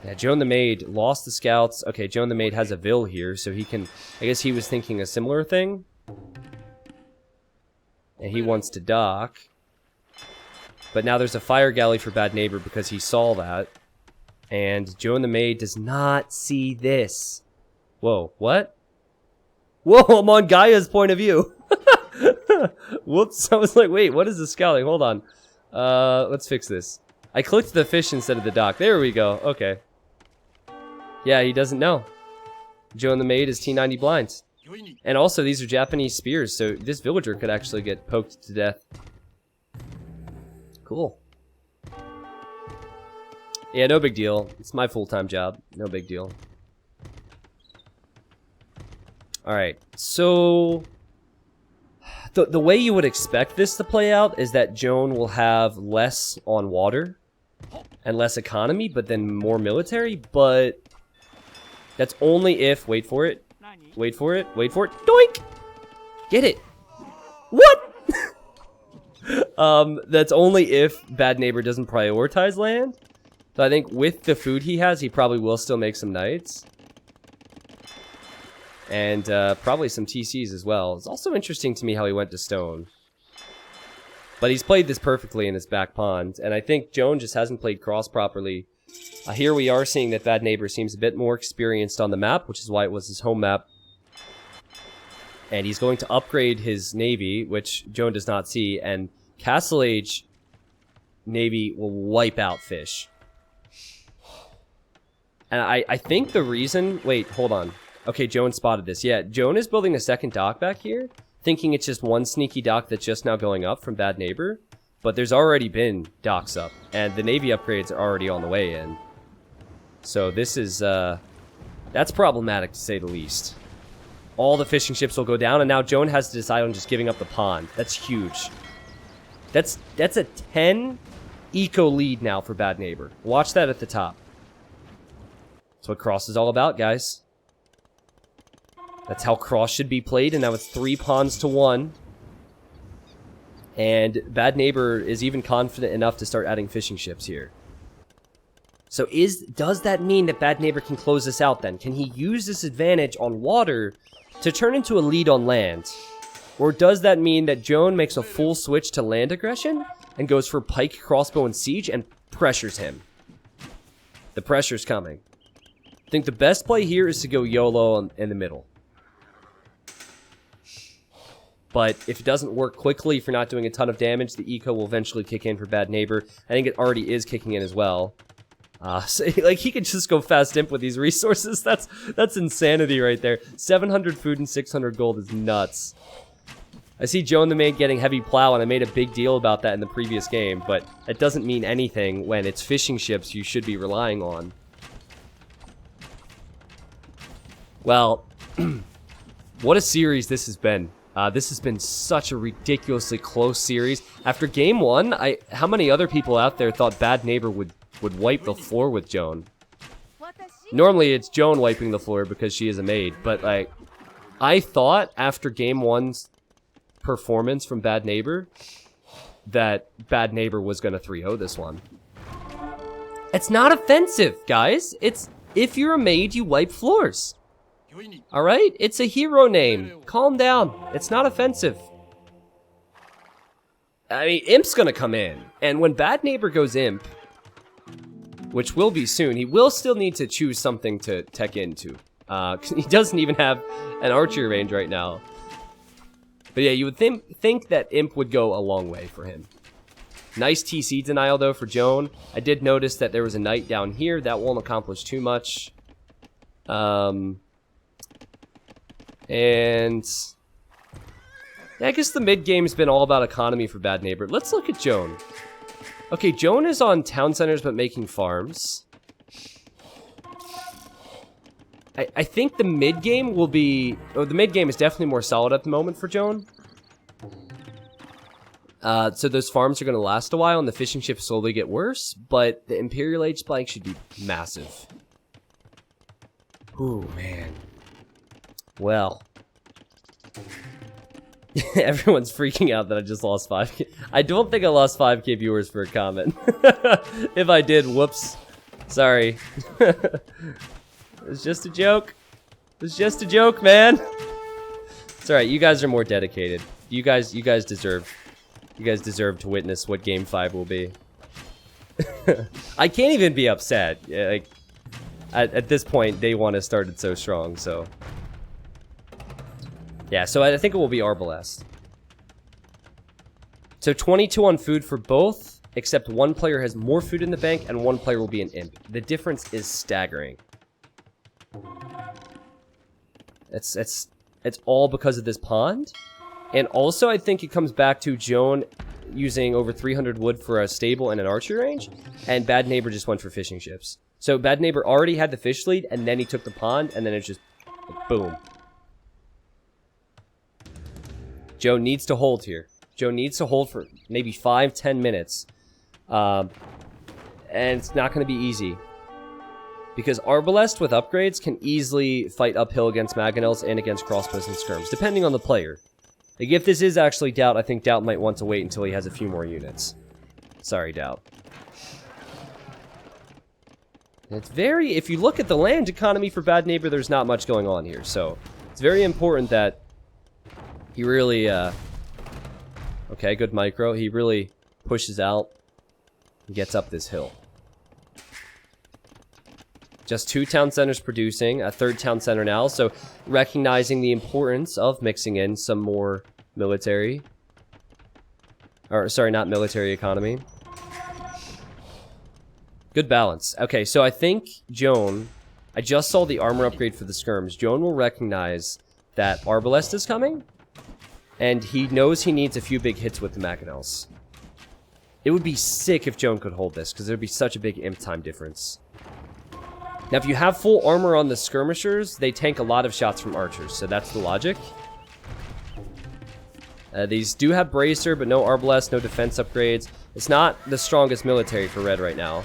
Yeah, Joan the Maid lost the scouts. Okay, Joan the Maid has a Vil here, so he can... I guess he was thinking a similar thing. And he wants to dock. But now there's a fire galley for Bad Neighbor because he saw that. And Joan the Maid does not see this. Whoa, what? Whoa, I'm on Gaia's point of view. Whoops, I was like, wait, what is the scouting? Hold on. Let's fix this. I clicked the fish instead of the dock. There we go, okay. Yeah, he doesn't know. Joan the Maid is T90 blinds. And also, these are Japanese spears, so this villager could actually get poked to death. Cool. Yeah, no big deal. It's my full-time job. No big deal. Alright, so... The way you would expect this to play out is that Joan will have less on water and less economy, but then more military, but that's only if... Wait for it. Wait for it. Wait for it. Doink! Get it. What? That's only if Bad Neighbor doesn't prioritize land. So I think with the food he has, he probably will still make some knights. And probably some TCs as well. It's also interesting to me how he went to stone. But he's played this perfectly in his back pond. And I think Joan just hasn't played cross properly. Here we are seeing that Bad Neighbor seems a bit more experienced on the map, which is why it was his home map. And he's going to upgrade his navy, which Joan does not see. And Castle Age navy will wipe out fish. And I think the reason... Wait, hold on. Okay, Joan spotted this. Yeah, Joan is building a second dock back here, thinking it's just one sneaky dock that's just now going up from Bad Neighbor. But there's already been docks up, and the navy upgrades are already on the way in. So this is, that's problematic to say the least. All the fishing ships will go down, and now Joan has to decide on just giving up the pond. That's huge. That's a 10 eco lead now for Bad Neighbor. Watch that at the top. That's what Cross is all about, guys. That's how Cross should be played, and now it's 3 pawns to 1. And Bad Neighbor is even confident enough to start adding fishing ships here. So does that mean that Bad Neighbor can close this out then? Can he use this advantage on water to turn into a lead on land? Or does that mean that Joan makes a full switch to land aggression and goes for pike, crossbow, and siege and pressures him? The pressure's coming. I think the best play here is to go YOLO in the middle. But if it doesn't work quickly, if you're not doing a ton of damage, the eco will eventually kick in for Bad Neighbor. I think it already is kicking in as well. So, like, he could just go fast imp with these resources. That's insanity right there. 700 food and 600 gold is nuts. I see Joan the Maid getting heavy plow, and I made a big deal about that in the previous game, but it doesn't mean anything when it's fishing ships you should be relying on. Well, what a series this has been. This has been such a ridiculously close series. After game 1, how many other people out there thought Bad Neighbor would wipe the floor with Joan? Normally it's Joan wiping the floor because she is a maid, but like, I thought after game 1's performance from Bad Neighbor that Bad Neighbor was gonna 3-0 this one. It's not offensive, guys. It's, if you're a maid, you wipe floors. Alright? It's a hero name. Calm down. It's not offensive. I mean, Imp's gonna come in. And when Bad Neighbor goes Imp, which will be soon, he will still need to choose something to tech into. He doesn't even have an archery range right now. But yeah, you would think that Imp would go a long way for him. Nice TC denial, though, for Joan. I did notice that there was a knight down here. That won't accomplish too much. And yeah, I guess the mid game's been all about economy for Bad Neighbor. Let's look at Joan. Okay, Joan is on town centers but making farms. I think the mid game will be... Oh, the mid game is definitely more solid at the moment for Joan. So those farms are going to last a while, and the fishing ships slowly get worse, but the Imperial Age spike should be massive. Ooh, man. Well. Everyone's freaking out that I just lost 5K. I don't think I lost 5K viewers for a comment. If I did, whoops. Sorry. It was just a joke. It was just a joke, man. It's alright, you guys are more dedicated. You guys deserve to witness what Game 5 will be. I can't even be upset. Yeah, like, at this point, day 1 has started so strong, so... Yeah, so I think it will be Arbalest. So 22 on food for both, except one player has more food in the bank, and one player will be an imp. The difference is staggering. It's all because of this pond. And also, I think it comes back to Joan using over 300 wood for a stable and an archery range, and Bad Neighbor just went for fishing ships. So Bad Neighbor already had the fish lead, and then he took the pond, and then it's just like, boom. Joe needs to hold here. Joe needs to hold for maybe 5-10 minutes. And it's not going to be easy. Because Arbalest with upgrades can easily fight uphill against Mangonels and against crossbows and skirms, depending on the player. Like, if this is actually Doubt, I think Doubt might want to wait until he has a few more units. Sorry, Doubt. It's very... If you look at the land economy for Bad Neighbor, there's not much going on here. So, it's very important that he really... Okay, good micro. He really pushes out and gets up this hill. Just 2 town centers producing, a 3rd town center now, so recognizing the importance of mixing in some more military. Or, sorry, not military economy. Good balance. Okay, so I think Joan... I just saw the armor upgrade for the skirms. Joan will recognize that Arbalest is coming, and he knows he needs a few big hits with the Mangonels. It would be sick if Joan could hold this, because there would be such a big imp time difference. Now, if you have full armor on the skirmishers, they tank a lot of shots from archers, so that's the logic. These do have bracer, but no arbalest, no defense upgrades. It's not the strongest military for red right now.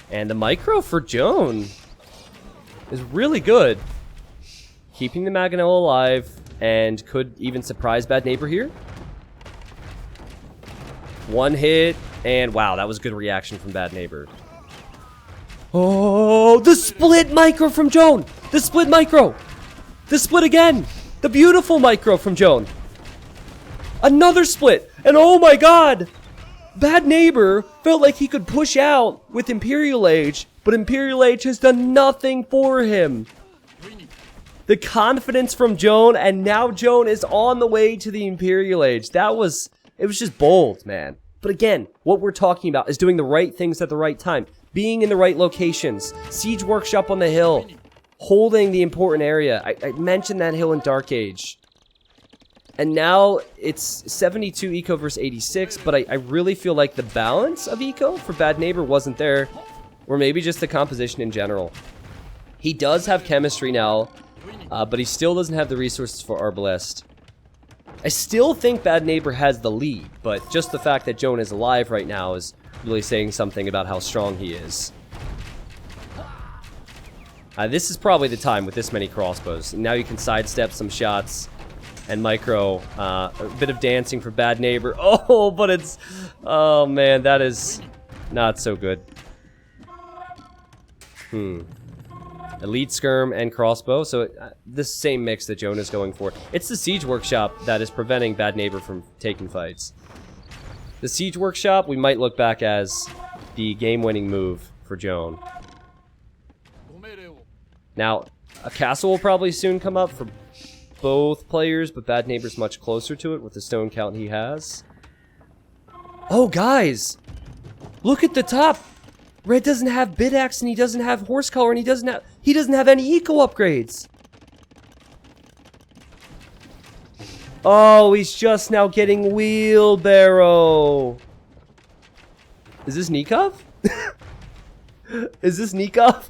And the micro for Joan is really good. Keeping the Mangonel alive, and could even surprise Bad Neighbor here. 1 hit, and wow, that was good reaction from Bad Neighbor. Oh, the split micro from Joan! The split micro! The split again! The beautiful micro from Joan! Another split! And oh my god! Bad Neighbor felt like he could push out with Imperial Age, but Imperial Age has done nothing for him. The confidence from Joan, and now Joan is on the way to the Imperial Age. It was just bold, man. But again, what we're talking about is doing the right things at the right time. Being in the right locations. Siege Workshop on the hill. Holding the important area. I mentioned that hill in Dark Age. And now it's 72 eco versus 86, but I really feel like the balance of eco for Bad Neighbor wasn't there. Or maybe just the composition in general. He does have chemistry now, but he still doesn't have the resources for Arbalest. I still think Bad Neighbor has the lead, but just the fact that Joan is alive right now is really saying something about how strong he is. This is probably the time with this many crossbows. Now you can sidestep some shots and micro. A bit of dancing for Bad Neighbor. Oh, but it's... Oh, man, that is not so good. Elite skirm and crossbow. So this same mix that Joan is going for. It's the Siege Workshop that is preventing Bad Neighbor from taking fights. The Siege Workshop, we might look back as the game-winning move for Joan. Now, a castle will probably soon come up for both players, but Bad Neighbor's much closer to it with the stone count he has. Oh, guys! Look at the top! Red doesn't have bit axe, and he doesn't have horse collar, and he doesn't have any eco upgrades. Oh, he's just now getting wheelbarrow. Is this Nikov? Is this Nikov?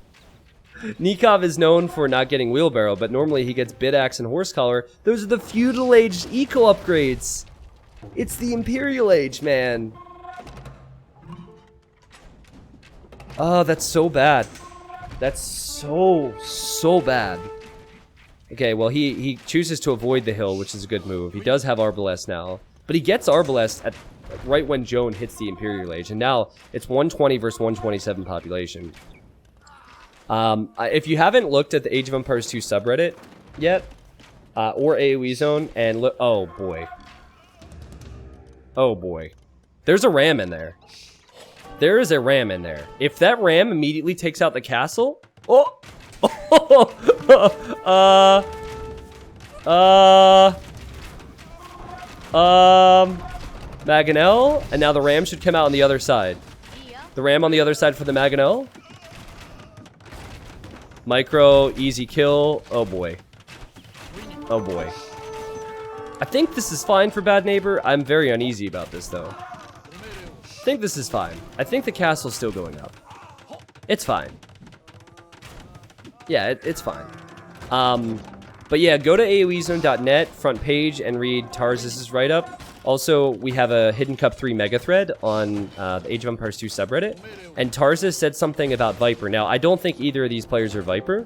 Nikov is known for not getting wheelbarrow, but normally he gets bit axe and horse collar. Those are the feudal age eco upgrades. It's the Imperial Age, man. Oh, that's so bad. That's so bad. Okay, well, he chooses to avoid the hill, which is a good move. He does have Arbalest now. But he gets Arbalest at right when Joan hits the Imperial Age. And now it's 120 versus 127 population. If you haven't looked at the Age of Empires 2 subreddit yet, or AoE Zone, and look... Oh, boy. Oh, boy. There's a ram in there. There is a ram in there. If that ram immediately takes out the castle... Oh! Maganel, and now the ram should come out on the other side. The ram on the other side for the Maganel. Micro, easy kill. Oh boy. Oh boy. I think this is fine for Bad Neighbor. I'm very uneasy about this though. I think this is fine. I think the castle's still going up. It's fine. Yeah, it's fine. But yeah, go to AoEzone.net front page and read Tarz's write-up. Also, we have a Hidden Cup 3 mega thread on the Age of Empires 2 subreddit. And Tarza said something about Viper. Now, I don't think either of these players are Viper,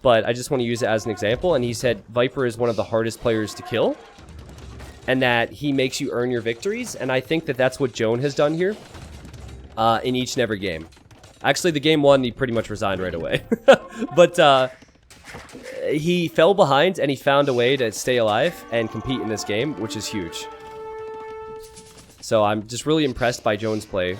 but I just want to use it as an example. And he said Viper is one of the hardest players to kill, and that he makes you earn your victories. And I think that that's what Joan has done here in each and every game. Actually, the game one, he pretty much resigned right away. But he fell behind, and he found a way to stay alive and compete in this game, which is huge. So I'm just really impressed by Joan's play.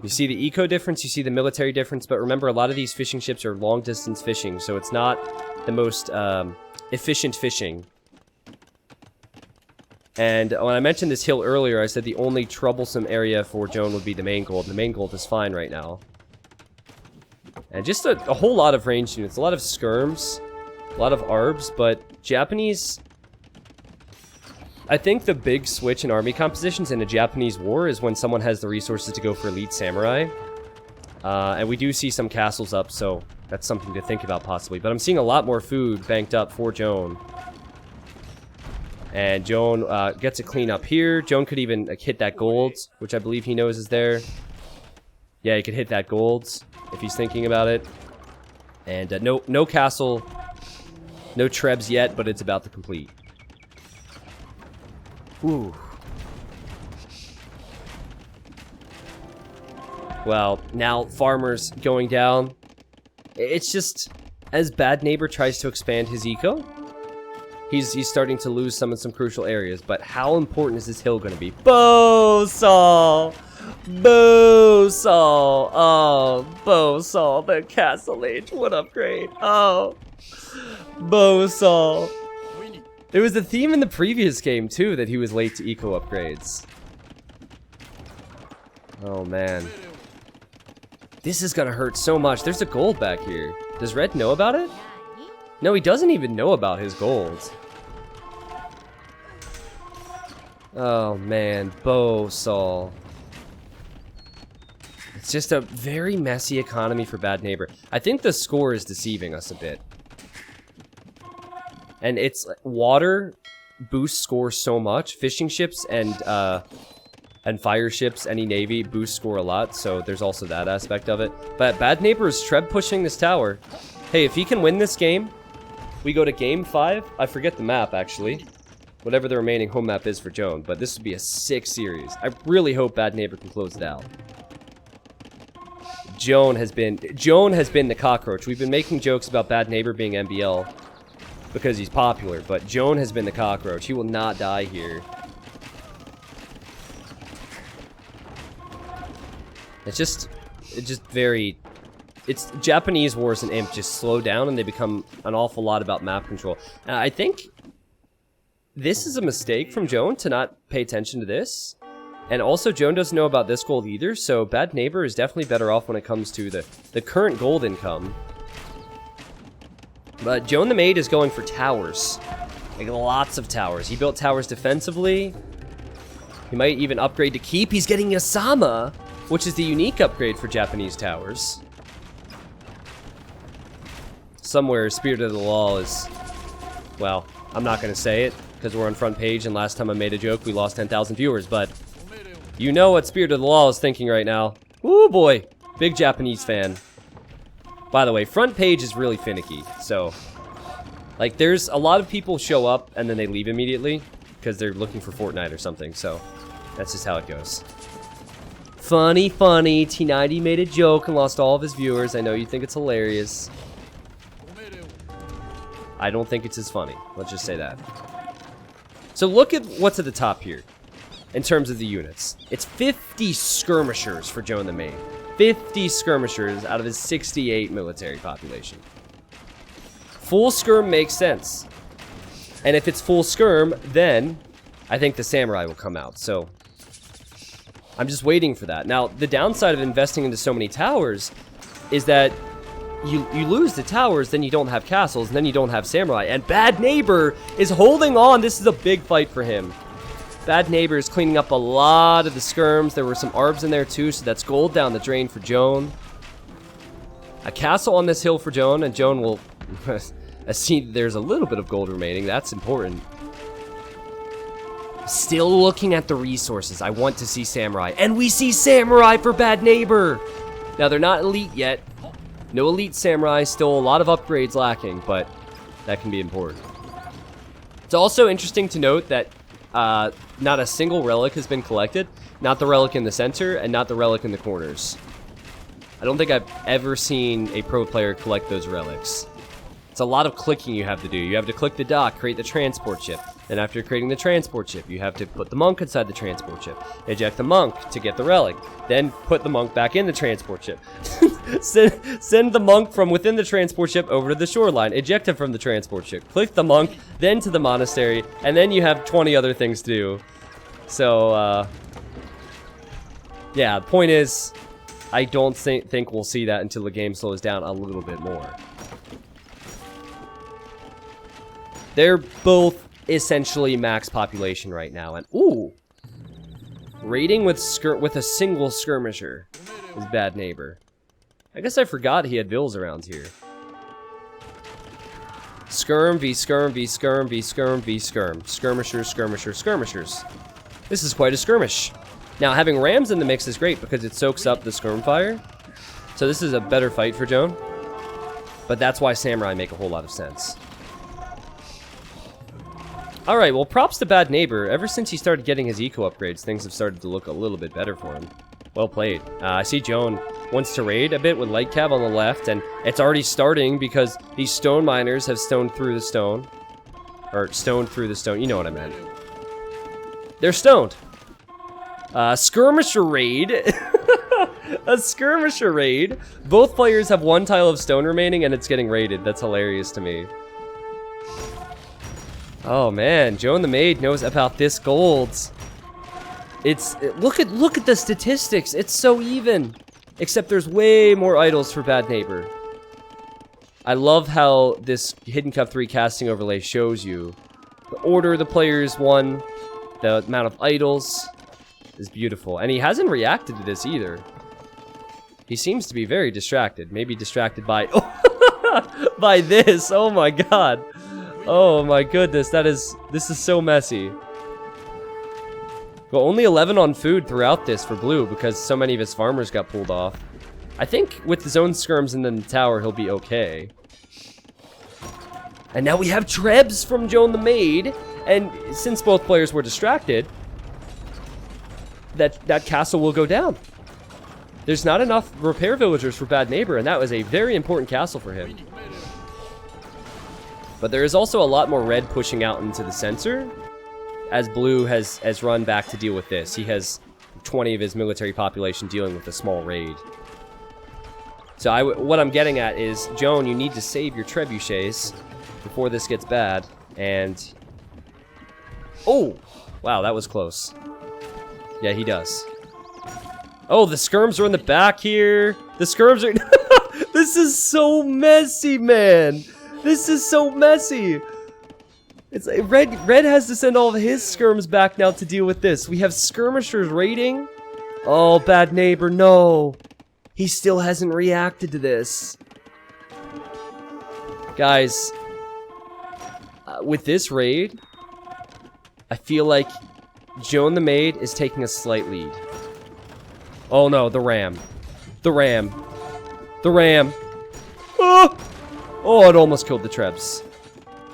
You see the eco difference, you see the military difference, but remember, a lot of these fishing ships are long-distance fishing, so it's not the most efficient fishing. And when I mentioned this hill earlier, I said the only troublesome area for Joan would be the main gold. The main gold is fine right now. And just a whole lot of ranged units, a lot of skirms, a lot of arbs, but Japanese... I think the big switch in army compositions in a Japanese war is when someone has the resources to go for elite samurai. And we do see some castles up, so that's something to think about possibly. But I'm seeing a lot more food banked up for Joan. And Joan gets a clean up here. Joan could even hit that gold, which I believe he knows is there. Yeah, he could hit that gold if he's thinking about it. And no castle, no trebs yet, but it's about to complete. Ooh. Well, now farmers going down. It's just, as Bad Neighbor tries to expand his eco, he's starting to lose some crucial areas. But how important is this hill going to be? Bosal! Bosal! Oh, Bosal, the Castle Age. What upgrade? Oh, Bosal. There was a theme in the previous game, too, that he was late to eco upgrades. Oh, man. This is gonna hurt so much. There's a gold back here. Does Red know about it? No, he doesn't even know about his gold. Oh, man. Bosal. It's just a very messy economy for Bad Neighbor. I think the score is deceiving us a bit. And it's water boosts score so much. Fishing ships and fire ships, any navy, boost score a lot. So there's also that aspect of it. But Bad Neighbor is Treb pushing this tower. Hey, if he can win this game, we go to game 5. I forget the map, actually. Whatever the remaining home map is for Joan. But this would be a sick series. I really hope Bad Neighbor can close it out. Joan has been the cockroach. We've been making jokes about Bad Neighbor being MBL because he's popular, but Joan has been the cockroach. He will not die here. It's just very... It's Japanese wars and Imp just slow down and they become an awful lot about map control. And I think this is a mistake from Joan to not pay attention to this. And also, Joan doesn't know about this gold either, so Bad Neighbor is definitely better off when it comes to the current gold income. But Joan the Maid is going for towers. Like, lots of towers. He built towers defensively. He might even upgrade to keep. He's getting Yasama, which is the unique upgrade for Japanese towers. somewhere Spirit of the Law is... Well, I'm not going to say it, because we're on front page, and last time I made a joke, we lost 10,000 viewers, but... You know what Spirit of the Law is thinking right now. Ooh, boy. Big Japanese fan. By the way, front page is really finicky, so... Like, there's a lot of people show up, and then they leave immediately, because they're looking for Fortnite or something, so... That's just how it goes. Funny, funny. T90 made a joke and lost all of his viewers. I know you think it's hilarious. I don't think it's as funny. Let's just say that. So look at what's at the top here. In terms of the units. It's 50 skirmishers for Joan the Maid. 50 skirmishers out of his 68 military population. Full skirm makes sense. And if it's full skirm, then I think the samurai will come out. So I'm just waiting for that. Now, the downside of investing into so many towers is that you lose the towers, then you don't have castles, and then you don't have samurai. And Bad Neighbor is holding on. This is a big fight for him. Bad Neighbor is cleaning up a lot of the skirms. There were some arbs in there too, so that's gold down the drain for Joan. A castle on this hill for Joan, and Joan will see there's a little bit of gold remaining. That's important. Still looking at the resources. I want to see samurai. And we see samurai for Bad Neighbor. Now, they're not elite yet. No elite samurai. Still a lot of upgrades lacking, but that can be important. It's also interesting to note that not a single relic has been collected. Not the relic in the center, and not the relic in the corners. I don't think I've ever seen a pro player collect those relics. It's a lot of clicking you have to do. You have to click the dock, create the transport ship. Then after creating the transport ship, you have to put the monk inside the transport ship. Eject the monk to get the relic. Then put the monk back in the transport ship. Send the monk from within the transport ship over to the shoreline. Eject him from the transport ship. Click the monk, then to the monastery, and then you have 20 other things to do. So, yeah, the point is, I don't think we'll see that until the game slows down a little bit more. They're both essentially max population right now, and ooh, raiding with a single skirmisher is Bad Neighbor. I guess I forgot he had vills around here. Skirm v skirm v skirm v skirm v skirm. Skirmishers, skirmishers, skirmishers. This is quite a skirmish. Now, having rams in the mix is great because it soaks up the skirm fire. So this is a better fight for Joan. But that's why samurai make a whole lot of sense. Alright, well, props to Bad Neighbor. Ever since he started getting his eco upgrades, things have started to look a little bit better for him. Well played. I see Joan wants to raid a bit with light cav on the left, and it's already starting because these stone miners have stoned through the stone. Or stoned through the stone. You know what I meant. They're stoned. Skirmisher raid. A skirmisher raid. Both players have one tile of stone remaining, and it's getting raided. That's hilarious to me. Oh man, Joan the Maid knows about this gold. Look at the statistics. It's so even. Except there's way more idols for Bad Neighbor. I love how this Hidden Cup 3 casting overlay shows you the order the players won, the amount of idols is beautiful. And he hasn't reacted to this either. He seems to be very distracted. Maybe distracted by by this. Oh my god. Oh my goodness, this is so messy. Well, only 11 on food throughout this for Blue because so many of his farmers got pulled off. I think with his own skirms in the tower, he'll be okay. And now we have Trebs from Joan the Maid, and since both players were distracted, that castle will go down. There's not enough repair villagers for Bad Neighbor, and that was a very important castle for him. But there is also a lot more red pushing out into the center, as Blue has run back to deal with this. He has 20 of his military population dealing with a small raid. So what I'm getting at is, Joan, you need to save your trebuchets before this gets bad, and... Oh! Wow, that was close. Yeah, he does. Oh, the skirms are in the back here! The skirms are... This is so messy, man! This is so messy! It's like Red has to send all of his skirms back now to deal with this. We have skirmishers raiding. Oh, Bad Neighbor, no. He still hasn't reacted to this. Guys, with this raid, I feel like Joan the Maid is taking a slight lead. Oh no, the ram. The ram. The ram. Oh! Oh, it almost killed the Trebs.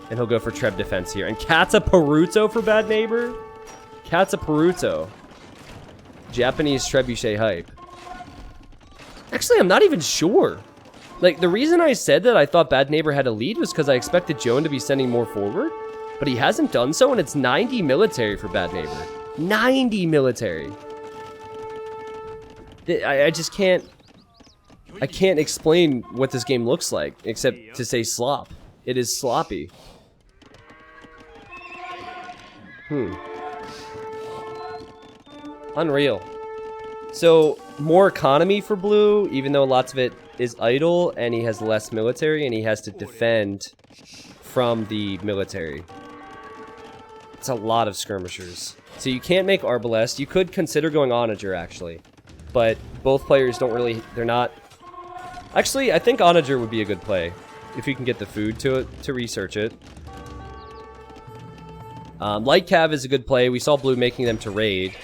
And he'll go for Treb defense here. And Katsa Peruto for Bad Neighbor? Katsa Peruto. Japanese Trebuchet hype. Actually, I'm not even sure. Like, the reason I said that I thought Bad Neighbor had a lead was because I expected Joan to be sending more forward. But he hasn't done so, and it's 90 military for Bad Neighbor. 90 military. I just can't... I can't explain what this game looks like, except to say slop. It is sloppy. Unreal. So, more economy for Blue, even though lots of it is idle, and he has less military, and he has to defend from the military. It's a lot of skirmishers. So you can't make Arbalest. You could consider going Onager, actually. But both players don't really... They're not... Actually, I think Onager would be a good play. If you can get the food to research it. Light Cav is a good play. We saw Blue making them to raid.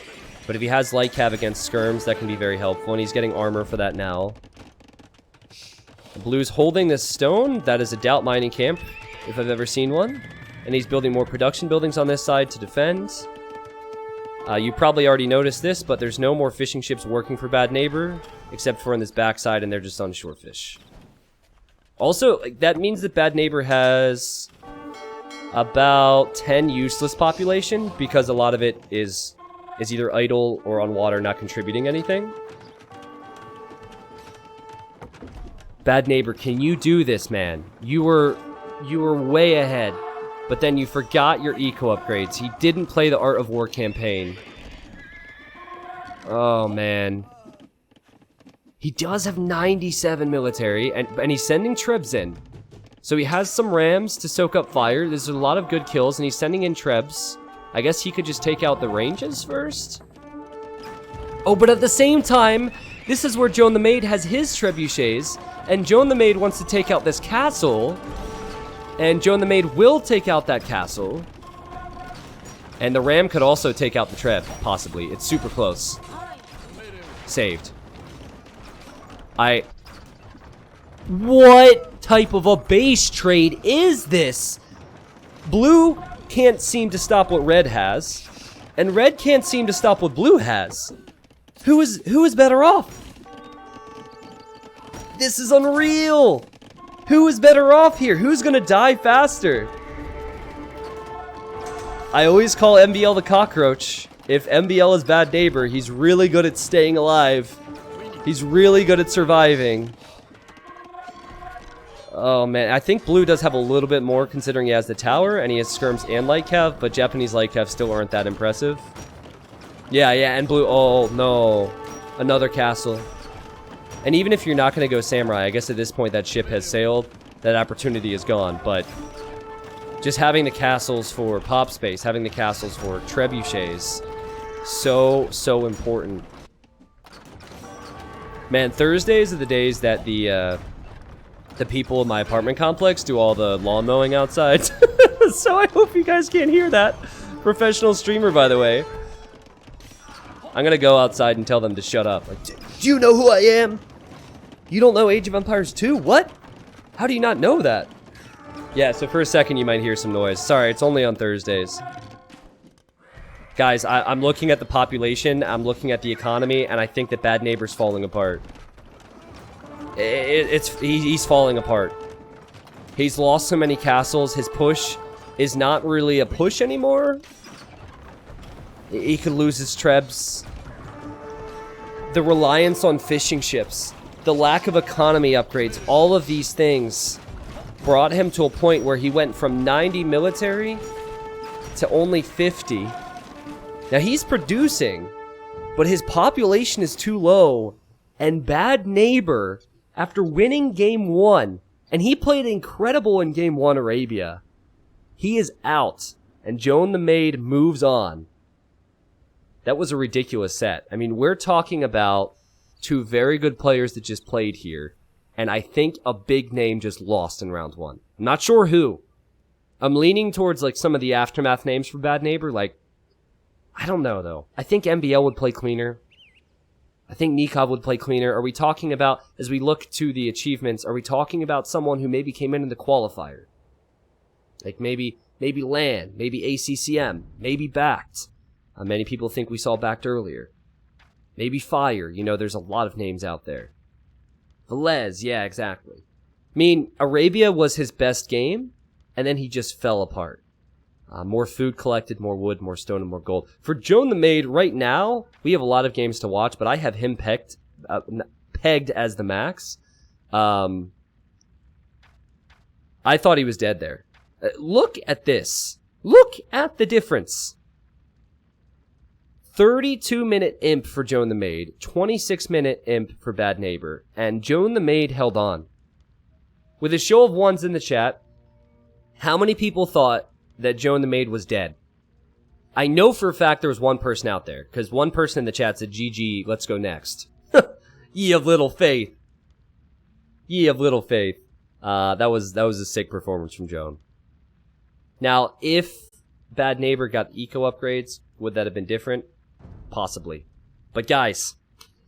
But if he has Light Cav against skirms, that can be very helpful. And he's getting armor for that now. Blue's holding this stone. That is a doubt mining camp, if I've ever seen one. And he's building more production buildings on this side to defend. You probably already noticed this, but there's no more fishing ships working for Bad Neighbor, except for on this backside, and they're just on shore fish. Also, that means that Bad Neighbor has about 10 useless population, because a lot of it is either idle or on water, not contributing anything. Bad Neighbor, can you do this, man? You were way ahead. But then you forgot your eco upgrades. He didn't play the Art of War campaign. Oh, man. He does have 97 military, and he's sending Trebs in. So he has some rams to soak up fire. There's a lot of good kills, and he's sending in Trebs. I guess he could just take out the ranges first? Oh, but at the same time, this is where Joan the Maid has his trebuchets, and Joan the Maid wants to take out this castle... And Joan the Maid will take out that castle. And the ram could also take out the Treb, possibly. It's super close. Saved. What type of a base trade is this? Blue can't seem to stop what red has. And red can't seem to stop what blue has. Who is better off? This is unreal! Who is better off here? Who's gonna die faster? I always call MBL the cockroach. If MBL is Bad Neighbor, he's really good at staying alive. He's really good at surviving. Oh man, I think Blue does have a little bit more considering he has the tower and he has skirms and light cav, but Japanese light cav still aren't that impressive. Yeah, and Blue, oh no. Another castle. And even if you're not going to go Samurai, I guess at this point that ship has sailed. That opportunity is gone. But just having the castles for pop space, having the castles for trebuchets, so important. Man, Thursdays are the days that the people in my apartment complex do all the lawn mowing outside. So I hope you guys can't hear that. Professional streamer, by the way. I'm going to go outside and tell them to shut up. Like, do you know who I am? You don't know Age of Empires 2? What? How do you not know that? Yeah, so for a second you might hear some noise. Sorry, it's only on Thursdays. Guys, I'm looking at the population, I'm looking at the economy, and I think that Bad Neighbor's falling apart. He's falling apart. He's lost so many castles, his push is not really a push anymore. He could lose his trebs. The reliance on fishing ships, the lack of economy upgrades, all of these things brought him to a point where he went from 90 military to only 50. Now he's producing, but his population is too low. And Bad Neighbor, after winning game 1, and he played incredible in game 1 Arabia, he is out. And Joan the Maid moves on. That was a ridiculous set. I mean, we're talking about two very good players that just played here. And I think a big name just lost in round 1. Not sure who. I'm leaning towards like some of the aftermath names for Bad Neighbor. Like, I don't know though. I think MBL would play cleaner. I think Nikov would play cleaner. Are we talking about, as we look to the achievements, are we talking about someone who maybe came in the qualifier? Like maybe LAN, maybe ACCM, maybe Backed. Many people think we saw Backed earlier. Maybe Fire. You know, there's a lot of names out there. Velez, yeah, exactly. I mean, Arabia was his best game, and then he just fell apart. More food collected, more wood, more stone, and more gold. For Joan the Maid, right now, we have a lot of games to watch, but I have him pegged as the max. I thought he was dead there. Look at this. Look at the difference. 32-minute imp for Joan the Maid, 26-minute imp for Bad Neighbor, and Joan the Maid held on. With a show of ones in the chat, how many people thought that Joan the Maid was dead? I know for a fact there was one person out there, because one person in the chat said, GG, let's go next. Ye of little faith. Ye of little faith. That was a sick performance from Joan. Now, if Bad Neighbor got eco upgrades, would that have been different? Possibly. But guys,